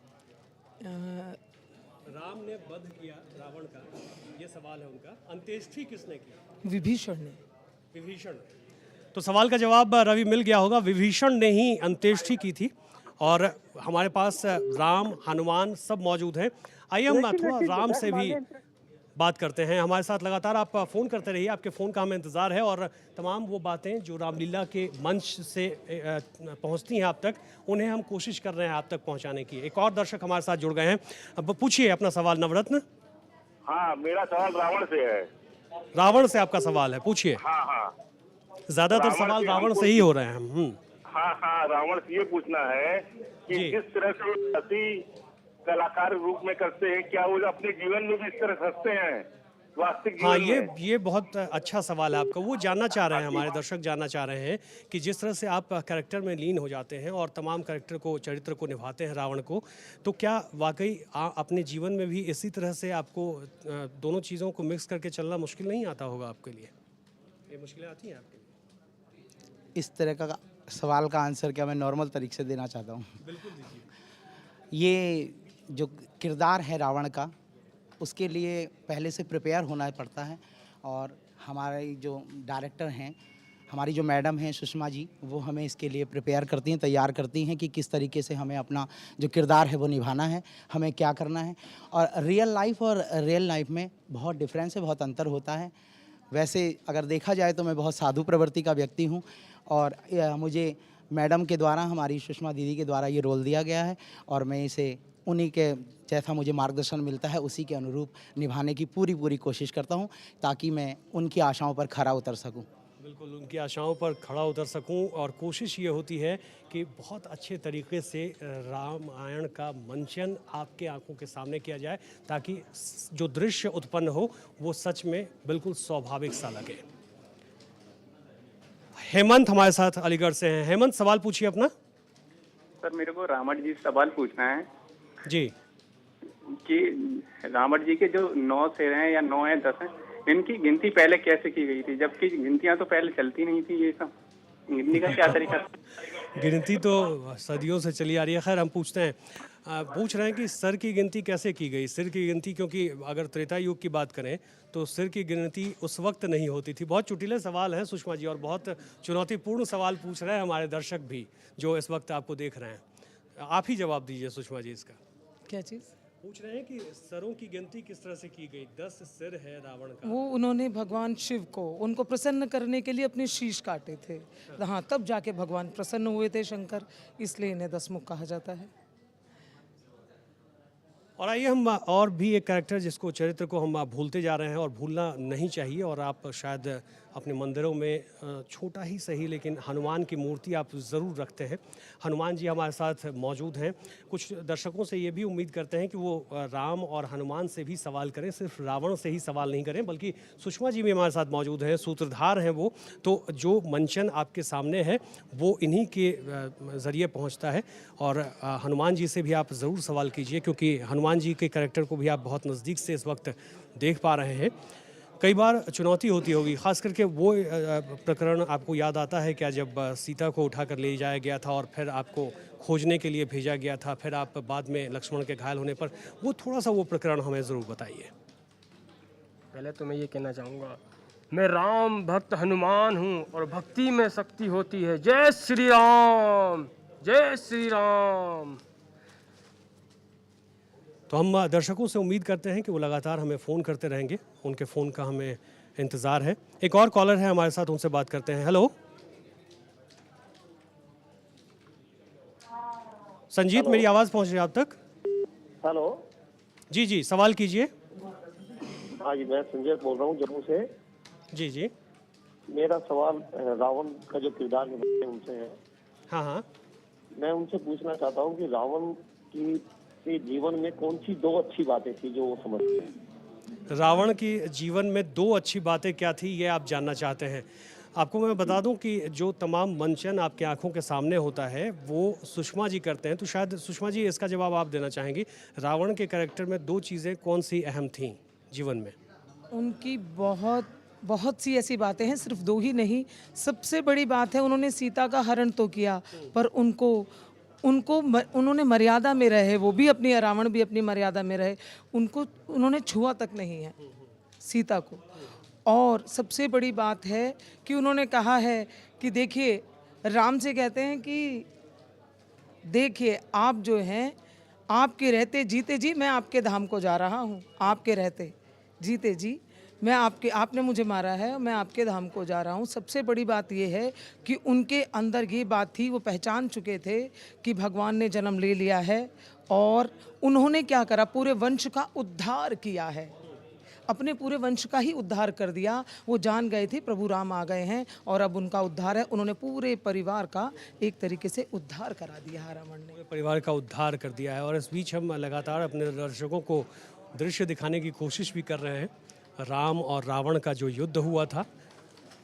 S1: राम ने वध किया रावण का, ये सवाल है उनका। अंत्येष्टि किसने की?
S10: विभीषण ने।
S1: विभीषण। तो सवाल का जवाब रवि मिल गया होगा, विभीषण ने ही अंत्येष्टि की थी। और हमारे पास राम, हनुमान सब मौजूद हैं। आइए हम थोड़ा राम से भी बात करते हैं। हमारे साथ लगातार आप फ़ोन करते रहिए, आपके फ़ोन का हमें इंतज़ार है। और तमाम वो बातें जो रामलीला के मंच से पहुंचती हैं आप तक, उन्हें हम कोशिश कर रहे हैं आप तक पहुंचाने की। एक और दर्शक हमारे साथ जुड़ गए हैं। अब पूछिए अपना सवाल, नवरत्न।
S18: हाँ, मेरा सवाल रावण से है।
S1: रावण से आपका सवाल है, पूछिए।
S18: हाँ।
S1: ज़्यादातर सवाल रावण से ही हो रहे हैं।
S18: हाँ, रावण से ये पूछना है कि किस तरह से हंसी कलाकार रूप में करते हैं, क्या वो अपने जीवन में भी इस तरह हंसते हैं वास्तविक जीवन में?
S1: हाँ, ये बहुत अच्छा सवाल है आपका। वो जानना चाह रहे हैं, हमारे दर्शक जानना चाह रहे हैं कि जिस तरह से आप कैरेक्टर में लीन हो जाते हैं और तमाम कैरेक्टर को, चरित्र को निभाते हैं रावण को, तो क्या वाकई अपने जीवन में भी इसी तरह से आपको दोनों चीज़ों को मिक्स करके चलना मुश्किल नहीं आता होगा आपके लिए? ये मुश्किलें आती हैं आपके लिए?
S15: इस तरह का सवाल का आंसर क्या मैं नॉर्मल तरीके से देना चाहता हूँ।
S1: बिल्कुल दीजिए।
S15: ये जो किरदार है रावण का, उसके लिए पहले से प्रिपेयर होना पड़ता है। और हमारे जो डायरेक्टर हैं, हमारी जो मैडम हैं सुषमा जी, वो हमें इसके लिए प्रिपेयर करती हैं, तैयार करती हैं कि किस तरीके से हमें अपना जो किरदार है वो निभाना है, हमें क्या करना है। और रियल लाइफ में बहुत डिफरेंस है, बहुत अंतर होता है। वैसे अगर देखा जाए तो मैं बहुत साधु प्रवृत्ति का व्यक्ति हूँ, और मुझे मैडम के द्वारा, हमारी सुषमा दीदी के द्वारा ये रोल दिया गया है और मैं इसे उन्हीं के जैसा मुझे मार्गदर्शन मिलता है उसी के अनुरूप निभाने की पूरी कोशिश करता हूँ, ताकि मैं उनकी आशाओं पर खरा उतर सकूँ।
S1: बिल्कुल, उनकी आशाओं पर खड़ा उतर सकूं और कोशिश ये होती है कि बहुत अच्छे तरीके से रामायण का मंचन आपके आंखों के सामने किया जाए, ताकि जो दृश्य उत्पन्न हो वो सच में बिल्कुल स्वाभाविक सा लगे। हेमंत हमारे साथ अलीगढ़ से हैं। हेमंत, सवाल पूछिए अपना।
S21: सर, मेरे को रावण जी से सवाल पूछना है
S1: जी
S21: कि रावण जी के जो 9 सिर हैं या 9 हैं 10 हैं, इनकी गिनती पहले कैसे की गई थी, जबकि गिनतियां तो पहले चलती नहीं थी। ये सब गिनती का क्या तरीका?
S1: गिनती तो सदियों से चली आ रही है। खैर, हम पूछ रहे हैं कि सर की गिनती कैसे की गई। सिर की गिनती, क्योंकि अगर त्रेता युग की बात करें तो सिर की गिनती उस वक्त नहीं होती थी। बहुत चुटीले सवाल हैं सुषमा जी, और बहुत चुनौतीपूर्ण सवाल पूछ रहे हैं हमारे दर्शक भी जो इस वक्त आपको देख रहे हैं। आप ही जवाब दीजिए सुषमा जी इसका।
S10: क्या चीज़
S1: पूछ रहे हैं कि सरों की गिनती किस तरह से की गई? 10 सिर है रावण का।
S10: वो उन्होंने भगवान शिव को उनको प्रसन्न करने के लिए अपने शीश काटे थे। हाँ, तब जाके भगवान प्रसन्न हुए थे शंकर, इसलिए इन्हें 10 मुख कहा जाता है।
S1: और आइए हम और भी एक कैरेक्टर जिसको चरित्र को हम भूलते जा रहे हैं और भूलना नहीं चाहिए, और आप शायद अपने मंदिरों में छोटा ही सही लेकिन हनुमान की मूर्ति आप ज़रूर रखते हैं। हनुमान जी हमारे साथ मौजूद हैं। कुछ दर्शकों से ये भी उम्मीद करते हैं कि वो राम और हनुमान से भी सवाल करें, सिर्फ रावण से ही सवाल नहीं करें, बल्कि सुषमा जी भी हमारे साथ मौजूद हैं, सूत्रधार हैं वो। तो जो मंचन आपके सामने है वो इन्हीं के ज़रिए पहुँचता है, और हनुमान जी से भी आप ज़रूर सवाल कीजिए, क्योंकि हनुमान जी के कैरेक्टर को भी आप बहुत नज़दीक से इस वक्त देख पा रहे हैं। कई बार चुनौती होती होगी, ख़ास करके वो प्रकरण आपको याद आता है क्या, जब सीता को उठाकर ले जाया गया था और फिर आपको खोजने के लिए भेजा गया था, फिर आप बाद में लक्ष्मण के घायल होने पर, वो थोड़ा सा वो प्रकरण हमें ज़रूर बताइए।
S9: पहले तो मैं ये कहना चाहूँगा, मैं राम भक्त हनुमान हूँ और भक्ति में शक्ति होती है। जय श्री राम, जय श्री राम।
S1: तो हम दर्शकों से उम्मीद करते हैं कि वो लगातार हमें फ़ोन करते रहेंगे, उनके फ़ोन का हमें इंतज़ार है। एक और कॉलर है हमारे साथ, उनसे बात करते हैं। हेलो संजीत, मेरी आवाज़ पहुंच रही है आप तक?
S22: हेलो
S1: जी जी, सवाल कीजिए।
S22: हाँ जी, मैं संजय बोल रहा हूँ जम्मू से।
S1: जी जी,
S22: मेरा सवाल रावण का जो किरदार निभाते हैं उनसे है।
S1: हाँ हाँ,
S22: मैं उनसे पूछना चाहता हूँ कि रावण की जीवन में कौन सी 2 अच्छी बातें थी जो वो समझते हैं?
S1: रावण की जीवन में 2 अच्छी बातें क्या थी, ये आप जानना चाहते हैं। आपको मैं बता दूं कि जो तमाम मंचन आपके आंखों के सामने होता है वो सुषमा जी करते हैं, तो शायद सुषमा जी इसका जवाब आप देना चाहेंगी। रावण के कैरेक्टर में 2 चीज़ें कौन सी अहम थीं जीवन में?
S10: उनकी बहुत सी ऐसी बातें हैं, सिर्फ 2 ही नहीं। सबसे बड़ी बात है, उन्होंने सीता का हरण तो किया, पर उन्होंने मर्यादा में रहे, वो भी अपनी, रावण भी अपनी मर्यादा में रहे, उन्होंने छुआ तक नहीं है सीता को। और सबसे बड़ी बात है कि उन्होंने कहा है कि देखिए, राम से कहते हैं कि देखिए आप जो हैं, आपके रहते जीते जी मैं आपके धाम को जा रहा हूँ, आपके रहते जीते जी मैं आपने मुझे मारा है, मैं आपके धाम को जा रहा हूँ। सबसे बड़ी बात यह है कि उनके अंदर ये बात थी, वो पहचान चुके थे कि भगवान ने जन्म ले लिया है, और उन्होंने क्या करा, पूरे वंश का उद्धार किया है, अपने पूरे वंश का ही उद्धार कर दिया। वो जान गए थे प्रभु राम आ गए हैं और अब उनका उद्धार है। उन्होंने पूरे परिवार का एक तरीके से उद्धार करा दिया है, रावण ने
S1: परिवार का उद्धार कर दिया है। और इस बीच हम लगातार अपने दर्शकों को दृश्य दिखाने की कोशिश भी कर रहे हैं। राम और रावण का जो युद्ध हुआ था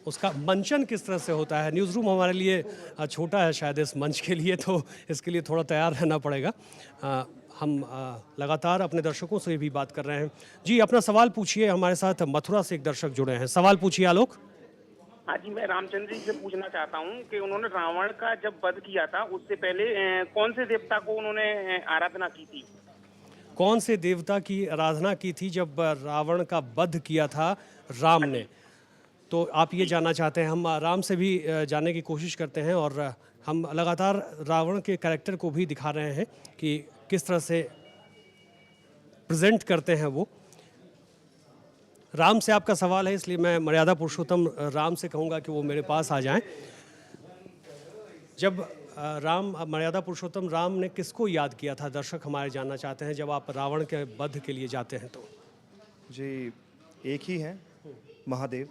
S1: उसका मंचन किस तरह से होता है। न्यूज़ रूम हमारे लिए छोटा है शायद इस मंच के लिए, तो इसके लिए थोड़ा तैयार रहना पड़ेगा। हम लगातार अपने दर्शकों से भी बात कर रहे हैं। जी, अपना सवाल पूछिए। हमारे साथ मथुरा से एक दर्शक जुड़े हैं, सवाल पूछिए आलोक।
S21: हाँ जी, मैं रामचंद्र जी से पूछना चाहता हूँ कि उन्होंने रावण का जब वध किया था उससे पहले कौन से देवता को उन्होंने आराधना की थी?
S1: कौन से देवता की आराधना की थी जब रावण का वध किया था राम ने? तो आप ये जानना चाहते हैं। हम राम से भी जानने की कोशिश करते हैं, और हम लगातार रावण के कैरेक्टर को भी दिखा रहे हैं कि किस तरह से प्रेजेंट करते हैं वो। राम से आपका सवाल है, इसलिए मैं मर्यादा पुरुषोत्तम राम से कहूँगा कि वो मेरे पास आ जाएं। जब राम मर्यादा पुरुषोत्तम राम ने किसको याद किया था, दर्शक हमारे जानना चाहते हैं, जब आप रावण के वध के लिए जाते हैं तो?
S8: जी, एक ही हैं, महादेव।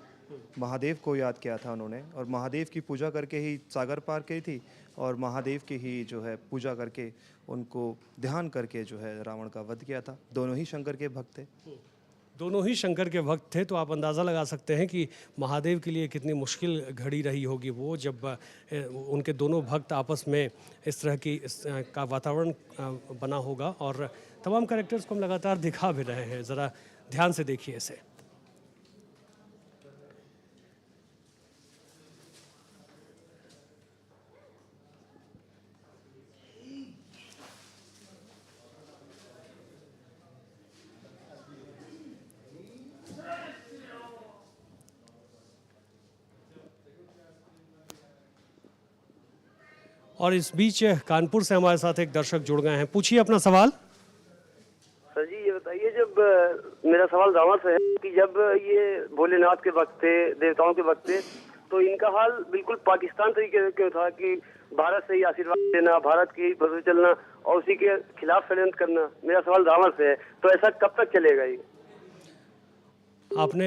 S8: महादेव को याद किया था उन्होंने, और महादेव की पूजा करके ही सागर पार की थी, और महादेव की ही जो है पूजा करके उनको ध्यान करके जो है रावण का वध किया था। दोनों ही शंकर के भक्त थे।
S1: दोनों ही शंकर के भक्त थे, तो आप अंदाज़ा लगा सकते हैं कि महादेव के लिए कितनी मुश्किल घड़ी रही होगी वो, जब उनके दोनों भक्त आपस में इस तरह का वातावरण बना होगा। और तमाम कैरेक्टर्स को हम लगातार दिखा भी रहे हैं, ज़रा ध्यान से देखिए इसे। और इस बीच कानपुर से हमारे साथ एक दर्शक जुड़ गए हैं। पूछिए अपना सवाल।
S2: सर जी ये बताइए, जब मेरा सवाल रावण से है कि जब ये भोलेनाथ के वक्त थे, देवताओं के वक्त थे, तो इनका हाल बिल्कुल पाकिस्तान तरीके से क्यों था कि भारत से ही आशीर्वाद देना, भारत की भरोसे चलना और उसी के खिलाफ षड्यंत्र करना? मेरा सवाल रावण से है, तो ऐसा कब तक चलेगा ये?
S1: आपने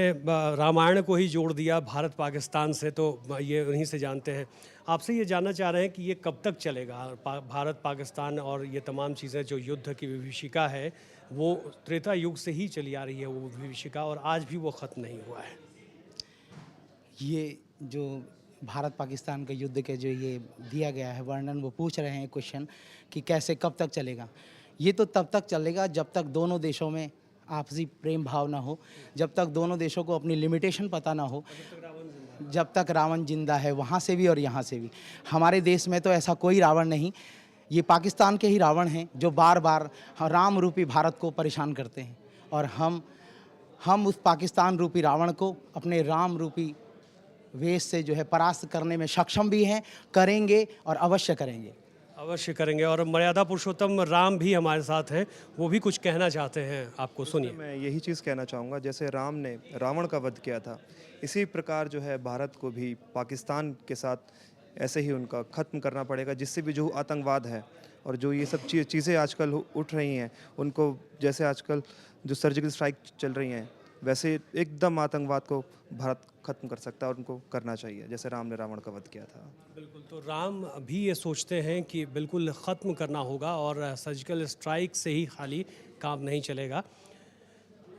S1: रामायण को ही जोड़ दिया भारत पाकिस्तान से, तो ये उन्हीं से जानते हैं। आपसे ये जानना चाह रहे हैं कि ये कब तक चलेगा, भारत पाकिस्तान और ये तमाम चीज़ें, जो युद्ध की विभीषिका है वो त्रेता युग से ही चली आ रही है, वो विभीषिका, और आज भी वो ख़त्म नहीं हुआ है।
S4: ये जो भारत पाकिस्तान के युद्ध के जो ये दिया गया है वर्णन, वो पूछ रहे हैं क्वेश्चन कि कैसे कब तक चलेगा। ये तो तब तक चलेगा जब तक दोनों देशों में आपसी प्रेम भाव ना हो, जब तक दोनों देशों को अपनी लिमिटेशन पता ना हो, जब तक रावण जिंदा है, वहाँ से भी और यहाँ से भी। हमारे देश में तो ऐसा कोई रावण नहीं, ये पाकिस्तान के ही रावण हैं जो बार बार राम रूपी भारत को परेशान करते हैं, और हम उस पाकिस्तान रूपी रावण को अपने राम रूपी वेश से जो है परास्त करने में सक्षम भी हैं, करेंगे और अवश्य करेंगे।
S1: अवश्य करेंगे। और मर्यादा पुरुषोत्तम राम भी हमारे साथ हैं, वो भी कुछ कहना चाहते हैं, आपको सुनिए।
S8: मैं यही चीज़ कहना चाहूँगा, जैसे राम ने रावण का वध किया था, इसी प्रकार जो है भारत को भी पाकिस्तान के साथ ऐसे ही उनका ख़त्म करना पड़ेगा, जिससे भी जो आतंकवाद है और जो ये सब चीज़ें आजकल उठ रही हैं, उनको जैसे आजकल जो सर्जिकल स्ट्राइक चल रही हैं, वैसे एकदम आतंकवाद को भारत ख़त्म कर सकता है और उनको करना चाहिए, जैसे राम ने रावण का वध किया था।
S1: बिल्कुल, तो राम भी ये सोचते हैं कि बिल्कुल ख़त्म करना होगा और सर्जिकल स्ट्राइक से ही खाली काम नहीं चलेगा।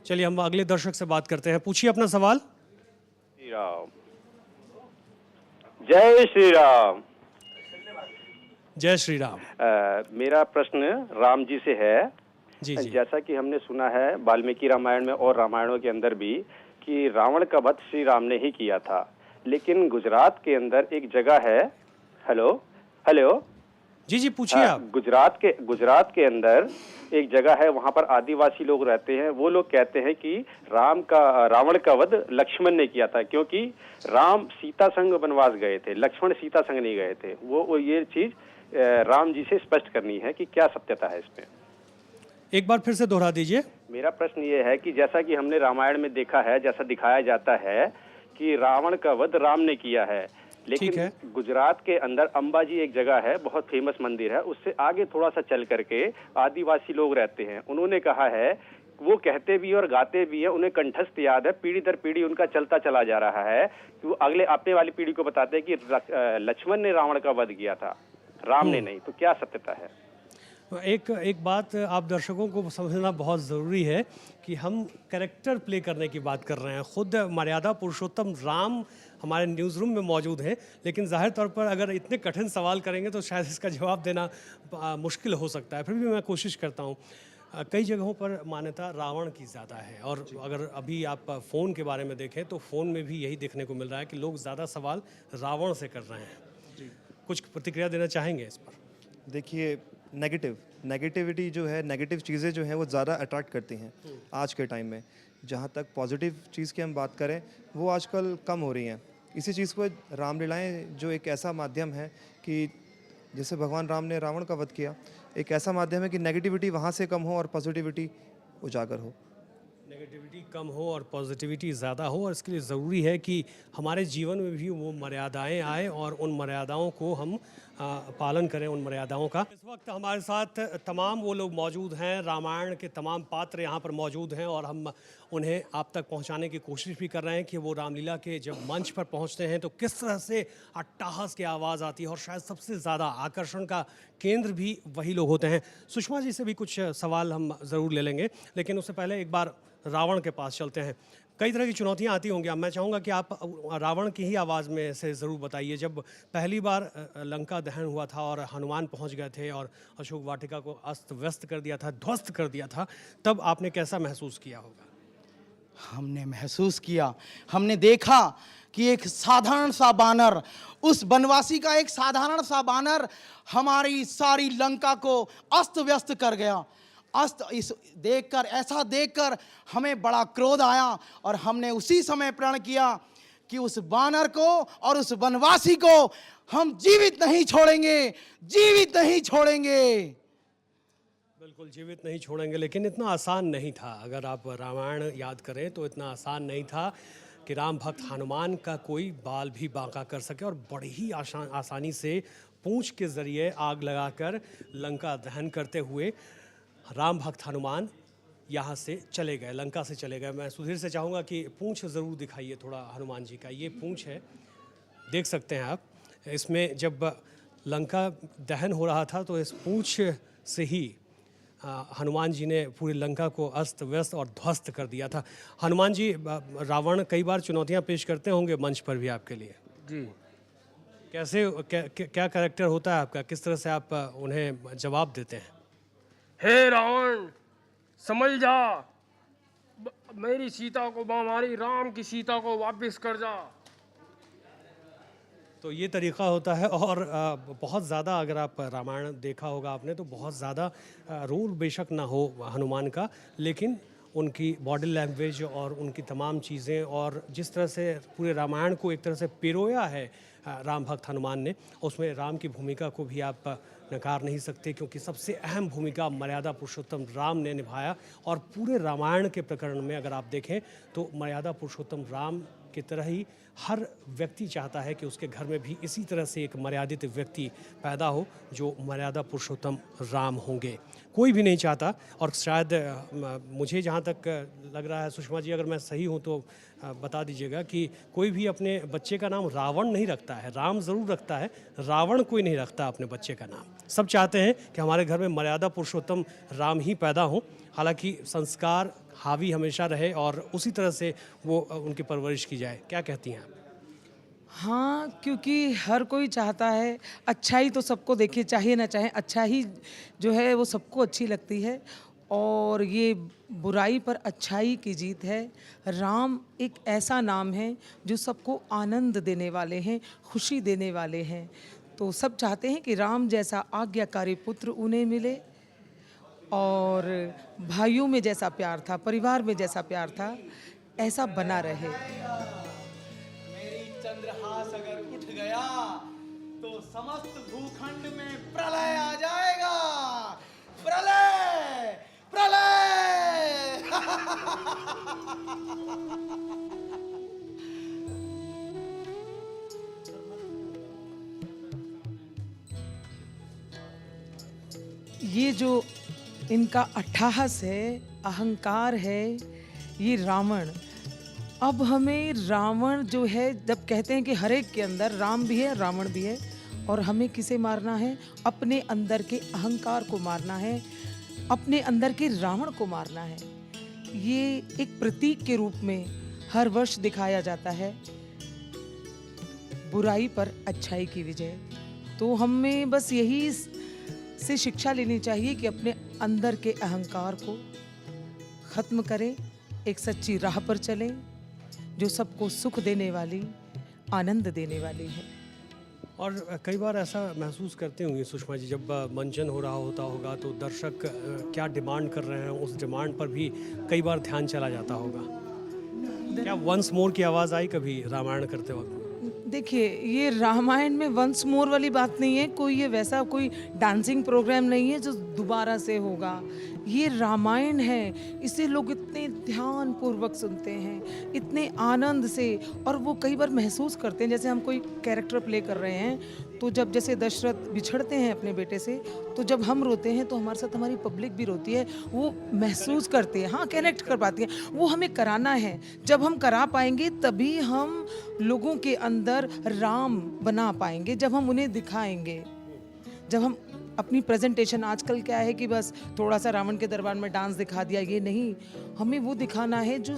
S1: चलिए हम अगले दर्शक से बात करते हैं। पूछिए अपना सवाल।
S23: श्री राम, जय श्री राम।
S1: जय श्री राम।
S23: मेरा प्रश्न राम जी से है।
S1: जी।
S23: जैसा कि हमने सुना है वाल्मीकि रामायण में और रामायणों के अंदर भी कि रावण का वध श्री राम ने ही किया था, लेकिन गुजरात के अंदर एक जगह है, हेलो
S1: जी पूछिए आप।
S23: गुजरात के अंदर एक जगह है, वहाँ पर आदिवासी लोग रहते हैं। वो लोग कहते हैं कि रावण का वध लक्ष्मण ने किया था, क्योंकि राम सीता संग वनवास गए थे, लक्ष्मण सीता संग नहीं गए थे। वो ये चीज राम जी से स्पष्ट करनी है कि क्या सत्यता है इसमें।
S1: एक बार फिर से दोहरा दीजिए।
S23: मेरा प्रश्न ये है कि जैसा कि हमने रामायण में देखा है, जैसा दिखाया जाता है कि रावण का वध राम ने किया है, लेकिन गुजरात के अंदर अंबाजी एक जगह है, बहुत फेमस मंदिर है, उससे आगे थोड़ा सा चल करके आदिवासी लोग रहते हैं। उन्होंने कहा है, वो कहते भी और गाते भी है, उन्हें कंठस्थ याद है, पीढ़ी दर पीढ़ी उनका चलता चला जा रहा है कि वो अगले अपने वाली पीढ़ी को बताते हैं कि लक्ष्मण ने रावण का वध किया था, राम ने नहीं। तो क्या सत्यता है?
S1: एक बात आप दर्शकों को समझना बहुत ज़रूरी है कि हम कैरेक्टर प्ले करने की बात कर रहे हैं। खुद मर्यादा पुरुषोत्तम राम हमारे न्यूज़ रूम में मौजूद हैं, लेकिन जाहिर तौर पर अगर इतने कठिन सवाल करेंगे तो शायद इसका जवाब देना मुश्किल हो सकता है। फिर भी मैं कोशिश करता हूँ। कई जगहों पर मान्यता रावण की ज़्यादा है, और अगर अभी आप फ़ोन के बारे में देखें तो फ़ोन में भी यही देखने को मिल रहा है कि लोग ज़्यादा सवाल रावण से कर रहे हैं। कुछ प्रतिक्रिया देना चाहेंगे इस पर?
S8: देखिए, नेगेटिविटी जो है, नेगेटिव चीज़ें जो हैं वो ज़्यादा अट्रैक्ट करती हैं आज के टाइम में। जहाँ तक पॉजिटिव चीज़ की हम बात करें, वो आजकल कम हो रही हैं। इसी चीज़ को रामलीलाएं जो एक ऐसा माध्यम है कि जैसे भगवान राम ने रावण का वध किया, एक ऐसा माध्यम है कि नेगेटिविटी वहाँ से कम हो और पॉजिटिविटी उजागर हो।
S1: नेगेटिविटी कम हो और पॉजिटिविटी ज़्यादा हो, और इसके लिए ज़रूरी है कि हमारे जीवन में भी वो मर्यादाएं आए और उन मर्यादाओं को हम पालन करें, उन मर्यादाओं का। इस वक्त हमारे साथ तमाम वो लोग मौजूद हैं, रामायण के तमाम पात्र यहाँ पर मौजूद हैं, और हम उन्हें आप तक पहुँचाने की कोशिश भी कर रहे हैं कि वो रामलीला के जब मंच पर पहुँचते हैं तो किस तरह से अट्टहास की आवाज़ आती है, और शायद सबसे ज़्यादा आकर्षण का केंद्र भी वही लोग होते हैं। सुषमा जी से भी कुछ सवाल हम ज़रूर ले लेंगे, लेकिन उससे पहले एक बार रावण के पास चलते हैं। कई तरह की चुनौतियां आती होंगी, मैं चाहूँगा कि आप रावण की ही आवाज़ में से ज़रूर बताइए। जब पहली बार लंका दहन हुआ था और हनुमान पहुँच गए थे और अशोक वाटिका को अस्त व्यस्त कर दिया था, ध्वस्त कर दिया था, तब आपने कैसा महसूस किया होगा?
S15: हमने महसूस किया, हमने देखा कि एक साधारण सा बानर, उस वनवासी का एक साधारण सा बानर हमारी सारी लंका को अस्त व्यस्त कर गया। इस देखकर, ऐसा देखकर हमें बड़ा क्रोध आया, और हमने उसी समय प्रण किया कि उस बानर को और उस वनवासी को हम जीवित नहीं छोड़ेंगे, जीवित नहीं छोड़ेंगे।
S1: बिल्कुल जीवित नहीं छोड़ेंगे, लेकिन इतना आसान नहीं था। अगर आप रामायण याद करें तो इतना आसान नहीं था कि राम भक्त हनुमान का कोई बाल भी बांका कर सके, और बड़ी ही आसानी से पूंछ के ज़रिए आग लगाकर लंका दहन करते हुए राम भक्त हनुमान यहाँ से चले गए, लंका से चले गए। मैं सुधीर से चाहूँगा कि पूंछ ज़रूर दिखाइए थोड़ा हनुमान जी का। ये पूंछ है, देख सकते हैं आप। इसमें जब लंका दहन हो रहा था तो इस पूंछ से ही हनुमान जी ने पूरी लंका को अस्त व्यस्त और ध्वस्त कर दिया था। हनुमान जी, रावण कई बार चुनौतियाँ पेश करते होंगे मंच पर भी आपके लिए।
S9: जी,
S1: कैसे क्या कैरेक्टर होता है आपका, किस तरह से आप उन्हें जवाब देते हैं?
S9: हे रावण, समझ जा, मेरी सीता को, हमारी राम की सीता को वापस कर जा।
S1: तो ये तरीक़ा होता है। और बहुत ज़्यादा, अगर आप रामायण देखा होगा आपने, तो बहुत ज़्यादा रोल बेशक ना हो हनुमान का, लेकिन उनकी बॉडी लैंग्वेज और उनकी तमाम चीज़ें, और जिस तरह से पूरे रामायण को एक तरह से पिरोया है राम भक्त हनुमान ने, उसमें राम की भूमिका को भी आप नकार नहीं सकते, क्योंकि सबसे अहम भूमिका मर्यादा पुरुषोत्तम राम ने निभाया। और पूरे रामायण के प्रकरण में अगर आप देखें तो मर्यादा पुरुषोत्तम राम की तरह ही हर व्यक्ति चाहता है कि उसके घर में भी इसी तरह से एक मर्यादित व्यक्ति पैदा हो जो मर्यादा पुरुषोत्तम राम होंगे। कोई भी नहीं चाहता। और शायद मुझे जहाँ तक लग रहा है, सुषमा जी अगर मैं सही हूँ तो बता दीजिएगा, कि कोई भी अपने बच्चे का नाम रावण नहीं रखता है। राम ज़रूर रखता है, रावण कोई नहीं रखता अपने बच्चे का नाम। सब चाहते हैं कि हमारे घर में मर्यादा पुरुषोत्तम राम ही पैदा हों। हालांकि संस्कार हावी हमेशा रहे और उसी तरह से वो उनकी परवरिश की जाए। क्या कहती हैं आप?
S10: हाँ, क्योंकि हर कोई चाहता है, अच्छाई तो सबको देखिए, चाहिए ना चाहे, अच्छा ही जो है वो सबको अच्छी लगती है, और ये बुराई पर अच्छाई की जीत है। राम एक ऐसा नाम है जो सबको आनंद देने वाले हैं, खुशी देने वाले हैं। तो सब चाहते हैं कि राम जैसा आज्ञाकारी पुत्र उन्हें मिले, और भाइयों में जैसा प्यार था, परिवार में जैसा प्यार था, ऐसा बना रहे।
S15: मेरी चंद्रहास अगर उठ गया तो समस्त भूखंड में प्रलय आ जाएगा। प्रलय, प्रलय।
S10: ये जो इनका अट्टहास है, अहंकार है, ये रावण। अब हमें रावण जो है, जब कहते हैं कि हर एक के अंदर राम भी है, रावण भी है, और हमें किसे मारना है? अपने अंदर के अहंकार को मारना है, अपने अंदर के रावण को मारना है। ये एक प्रतीक के रूप में हर वर्ष दिखाया जाता है, बुराई पर अच्छाई की विजय। तो हमें बस यही से शिक्षा लेनी चाहिए कि अपने अंदर के अहंकार को खत्म करें, एक सच्ची राह पर चलें जो सबको सुख देने वाली, आनंद देने वाली है।
S1: और कई बार ऐसा महसूस करते होंगे सुषमा जी, जब मंचन हो रहा होता होगा तो दर्शक क्या डिमांड कर रहे हैं, उस डिमांड पर भी कई बार ध्यान चला जाता होगा। क्या वंस मोर की आवाज़ आई कभी रामायण करते वक्त?
S10: देखिए, ये रामायण में वंस मोर वाली बात नहीं है, कोई ये वैसा कोई डांसिंग प्रोग्राम नहीं है जो दोबारा से होगा। ये रामायण है, इसे लोग इतने इतने ध्यान पूर्वक सुनते हैं, इतने आनंद से, और वो कई बार महसूस करते हैं जैसे हम कोई कैरेक्टर प्ले कर रहे हैं, तो जब जैसे दशरथ बिछड़ते हैं अपने बेटे से, तो जब हम रोते हैं तो हमारे साथ हमारी पब्लिक भी रोती है, वो महसूस करती है, हाँ कनेक्ट कर पाती है। वो हमें कराना है, जब हम करा पाएंगे तभी हम लोगों के अंदर राम बना पाएंगे, जब हम उन्हें दिखाएंगे, जब हम अपनी प्रेजेंटेशन। आजकल क्या है कि बस थोड़ा सा रावण के दरबार में डांस दिखा दिया, ये नहीं, हमें वो दिखाना है जो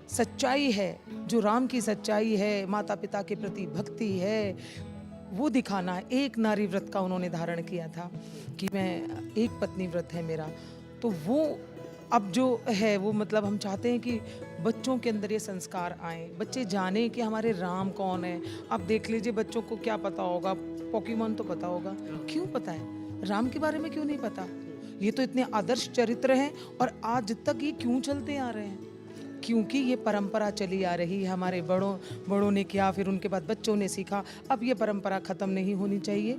S10: सच्चाई है, जो राम की सच्चाई है, माता पिता के प्रति भक्ति है, वो दिखाना है। एक नारी व्रत का उन्होंने धारण किया था कि मैं एक पत्नी व्रत है मेरा, तो वो अब जो है वो मतलब हम चाहते हैं कि बच्चों के अंदर ये संस्कार आए, बच्चे जाने कि हमारे राम कौन है। आप देख लीजिए बच्चों को क्या पता होगा, पोकेमॉन तो पता होगा, क्यों पता है, राम के बारे में क्यों नहीं पता? ये तो इतने आदर्श चरित्र हैं और आज तक ये क्यों चलते आ रहे हैं? क्योंकि ये परंपरा चली आ रही है, हमारे बड़ों ने किया, फिर उनके बाद बच्चों ने सीखा। अब ये परंपरा ख़त्म नहीं होनी चाहिए,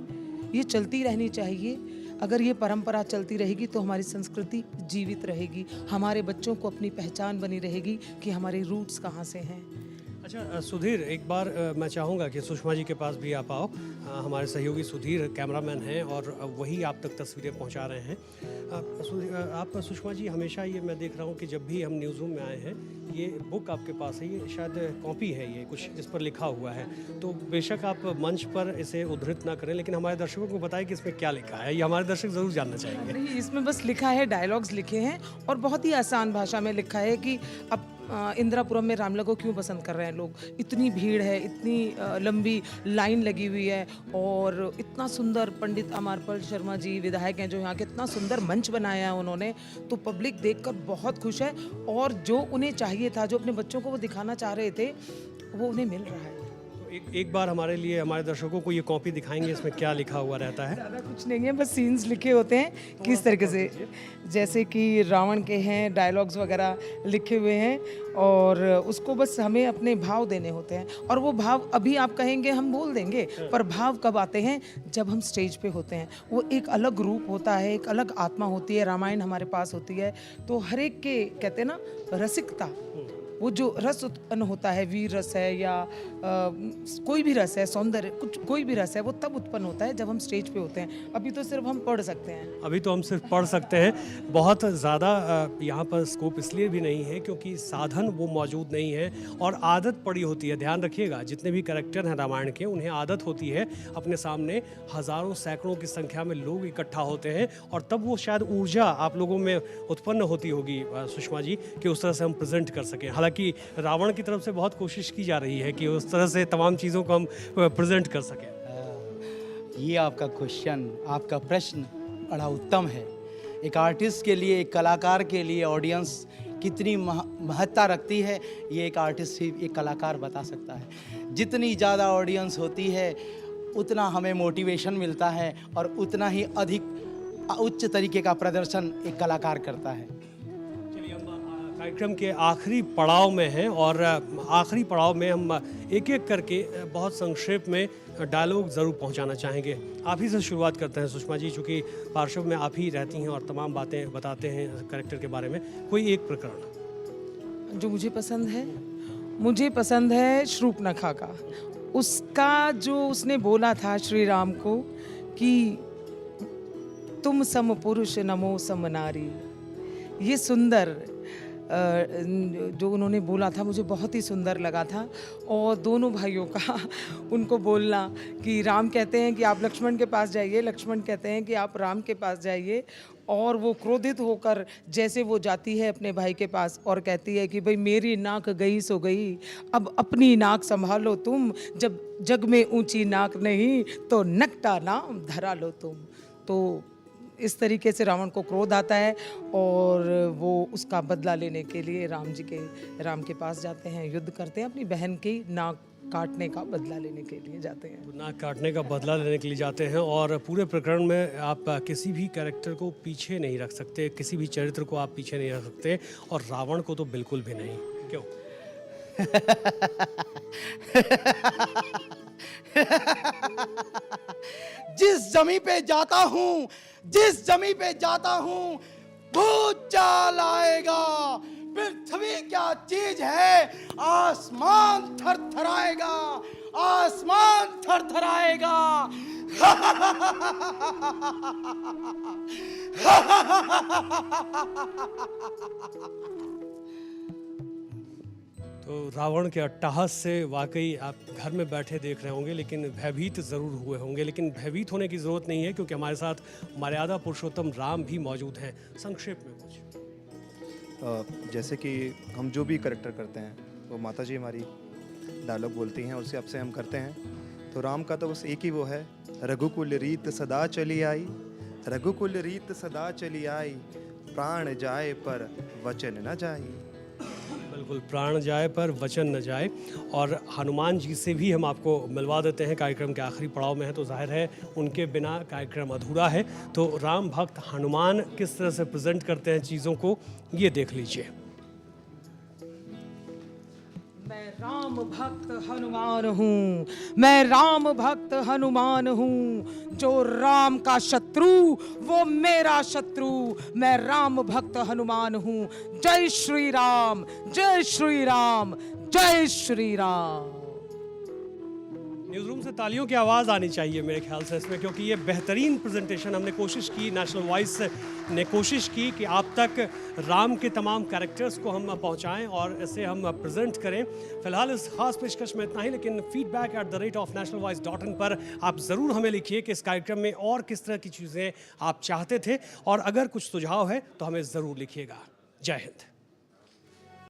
S10: ये चलती रहनी चाहिए। अगर ये परंपरा चलती रहेगी तो हमारी संस्कृति जीवित रहेगी, हमारे बच्चों को अपनी पहचान बनी रहेगी कि हमारे रूट्स कहाँ से हैं।
S1: अच्छा सुधीर, एक बार मैं चाहूँगा कि सुषमा जी के पास भी आप आओ। हमारे सहयोगी सुधीर कैमरामैन हैं और वही आप तक तस्वीरें पहुँचा रहे हैं। आप सुषमा जी, हमेशा ये मैं देख रहा हूँ कि जब भी हम न्यूज़ रूम में आए हैं, ये बुक आपके पास है, ये शायद कॉपी है, ये कुछ इस पर लिखा हुआ है, तो बेशक आप मंच पर इसे उद्धृत ना करें, लेकिन हमारे दर्शकों को बताएं कि इसमें क्या लिखा है, ये हमारे दर्शक ज़रूर जानना चाहेंगे।
S10: नहीं, इसमें बस लिखा है, डायलॉग्स लिखे हैं और बहुत ही आसान भाषा में लिखा है कि अब इंदिरापुरम में रामलला को क्यों पसंद कर रहे हैं लोग। इतनी भीड़ है, इतनी लंबी लाइन लगी हुई है, और इतना सुंदर पंडित अमरपाल शर्मा जी विधायक हैं जो यहाँ के, इतना सुंदर मंच बनाया है उन्होंने, तो पब्लिक देखकर बहुत खुश है। और जो उन्हें चाहिए था, जो अपने बच्चों को वो दिखाना चाह रहे थे, वो उन्हें मिल रहा है।
S1: एक बार हमारे लिए, हमारे दर्शकों को ये कॉपी दिखाएंगे, इसमें क्या लिखा हुआ रहता है?
S10: ज़्यादा कुछ नहीं है, बस सीन्स लिखे होते हैं किस तरीके से, जैसे कि रावण के हैं, डायलॉग्स वगैरह लिखे हुए हैं, और उसको बस हमें अपने भाव देने होते हैं। और वो भाव अभी आप कहेंगे हम बोल देंगे, पर भाव कब आते हैं? जब हम स्टेज पे होते हैं। वो एक अलग रूप होता है, एक अलग आत्मा होती है, रामायण हमारे पास होती है, तो हर एक के कहते हैं ना रसिकता, वो जो रस उत्पन्न होता है, वीर रस है या कोई भी रस है, सौंदर्य, कुछ कोई भी रस है, वो तब उत्पन्न होता है जब हम स्टेज पे होते हैं। अभी तो सिर्फ हम पढ़ सकते हैं,
S1: अभी तो हम सिर्फ पढ़ सकते हैं। बहुत ज़्यादा यहाँ पर स्कोप इसलिए भी नहीं है क्योंकि साधन वो मौजूद नहीं है और आदत पड़ी होती है। ध्यान रखिएगा, जितने भी कैरेक्टर हैं रामायण के, उन्हें आदत होती है, अपने सामने हज़ारों सैकड़ों की संख्या में लोग इकट्ठा होते हैं, और तब वो शायद ऊर्जा आप लोगों में उत्पन्न होती होगी सुषमा जी, कि उस तरह से हम प्रेजेंट कर सकें। हालांकि रावण की तरफ से बहुत कोशिश की जा रही है कि उस तरह से तमाम चीज़ों को हम प्रेजेंट कर सकें।
S4: ये आपका क्वेश्चन, आपका प्रश्न बड़ा उत्तम है। एक आर्टिस्ट के लिए, एक कलाकार के लिए ऑडियंस कितनी महत्ता रखती है, ये एक आर्टिस्ट ही, एक कलाकार बता सकता है। जितनी ज़्यादा ऑडियंस होती है उतना हमें मोटिवेशन मिलता है और उतना ही अधिक उच्च तरीके का प्रदर्शन एक कलाकार करता है।
S1: कार्यक्रम के आखिरी पड़ाव में हैं और आखिरी पड़ाव में हम एक एक करके बहुत संक्षेप में डायलॉग ज़रूर पहुंचाना चाहेंगे। आप ही से शुरुआत करते हैं सुषमा जी, चूँकि पार्श्व में आप ही रहती हैं और तमाम बातें बताते हैं कैरेक्टर के बारे में। कोई एक प्रकरण
S10: जो मुझे पसंद है, मुझे पसंद है शूर्पणखा का। उसका जो उसने बोला था श्री राम को कि तुम सम पुरुष नमो सम नारी, ये सुंदर जो उन्होंने बोला था मुझे बहुत ही सुंदर लगा था। और दोनों भाइयों का उनको बोलना कि राम कहते हैं कि आप लक्ष्मण के पास जाइए, लक्ष्मण कहते हैं कि आप राम के पास जाइए, और वो क्रोधित होकर जैसे वो जाती है अपने भाई के पास और कहती है कि भाई मेरी नाक गई सो गई, अब अपनी नाक संभालो तुम, जब जग में ऊंची नाक नहीं तो नकटा नाम धरा लो तुम। तो इस तरीके से रावण को क्रोध आता है और वो उसका बदला लेने के लिए राम के पास जाते हैं, युद्ध करते हैं, अपनी बहन की नाक काटने का बदला लेने के लिए जाते हैं।
S1: नाक काटने का बदला लेने के लिए जाते हैं। और पूरे प्रकरण में आप किसी भी कैरेक्टर को पीछे नहीं रख सकते, किसी भी चरित्र को आप पीछे नहीं रख सकते, और रावण को तो बिल्कुल भी नहीं। क्यों?
S15: जिस जमी पे जाता हूँ, जिस जमी पे जाता हूँ भूचाल आएगा, पृथ्वी क्या चीज है, आसमान थरथराएगा, आसमान थरथराएगा।
S1: तो रावण के अट्टहास से वाकई आप घर में बैठे देख रहे होंगे, लेकिन भयभीत ज़रूर हुए होंगे। लेकिन भयभीत होने की ज़रूरत नहीं है, क्योंकि हमारे साथ मर्यादा पुरुषोत्तम राम भी मौजूद हैं। संक्षेप में कुछ
S8: जैसे कि हम जो भी करेक्टर करते हैं वो माता जी हमारी डायलॉग बोलती हैं और उसे आपसे हम करते हैं। तो राम का तो बस एक ही वो है, रघुकुल रीत सदा चली आई, रघुकुल रीत सदा चली आई, प्राण जाए पर वचन न जाए।
S1: बिल्कुल, प्राण जाए पर वचन न जाए। और हनुमान जी से भी हम आपको मिलवा देते हैं, कार्यक्रम के आखिरी पड़ाव में है, तो जाहिर है उनके बिना कार्यक्रम अधूरा है। तो राम भक्त हनुमान किस तरह से प्रेजेंट करते हैं चीज़ों को, ये देख लीजिए।
S10: मैं राम भक्त हनुमान हूँ, मैं राम भक्त हनुमान हूँ, जो राम का शत्रु वो मेरा शत्रु, मैं राम भक्त हनुमान हूँ। जय श्री राम, जय श्री राम, जय श्री राम।
S1: न्यूज़ रूम से तालियों की आवाज़ आनी चाहिए मेरे ख्याल से इसमें, क्योंकि ये बेहतरीन प्रेजेंटेशन हमने कोशिश की, नेशनल वॉइस ने कोशिश की कि आप तक राम के तमाम कैरेक्टर्स को हम पहुंचाएं और इसे हम प्रेजेंट करें। फिलहाल इस खास पेशकश में इतना ही, लेकिन feedback@nationalvoice.in पर आप ज़रूर हमें लिखिए कि इस कार्यक्रम में और किस तरह की चीज़ें आप चाहते थे, और अगर कुछ सुझाव है तो हमें ज़रूर लिखिएगा। जय हिंद।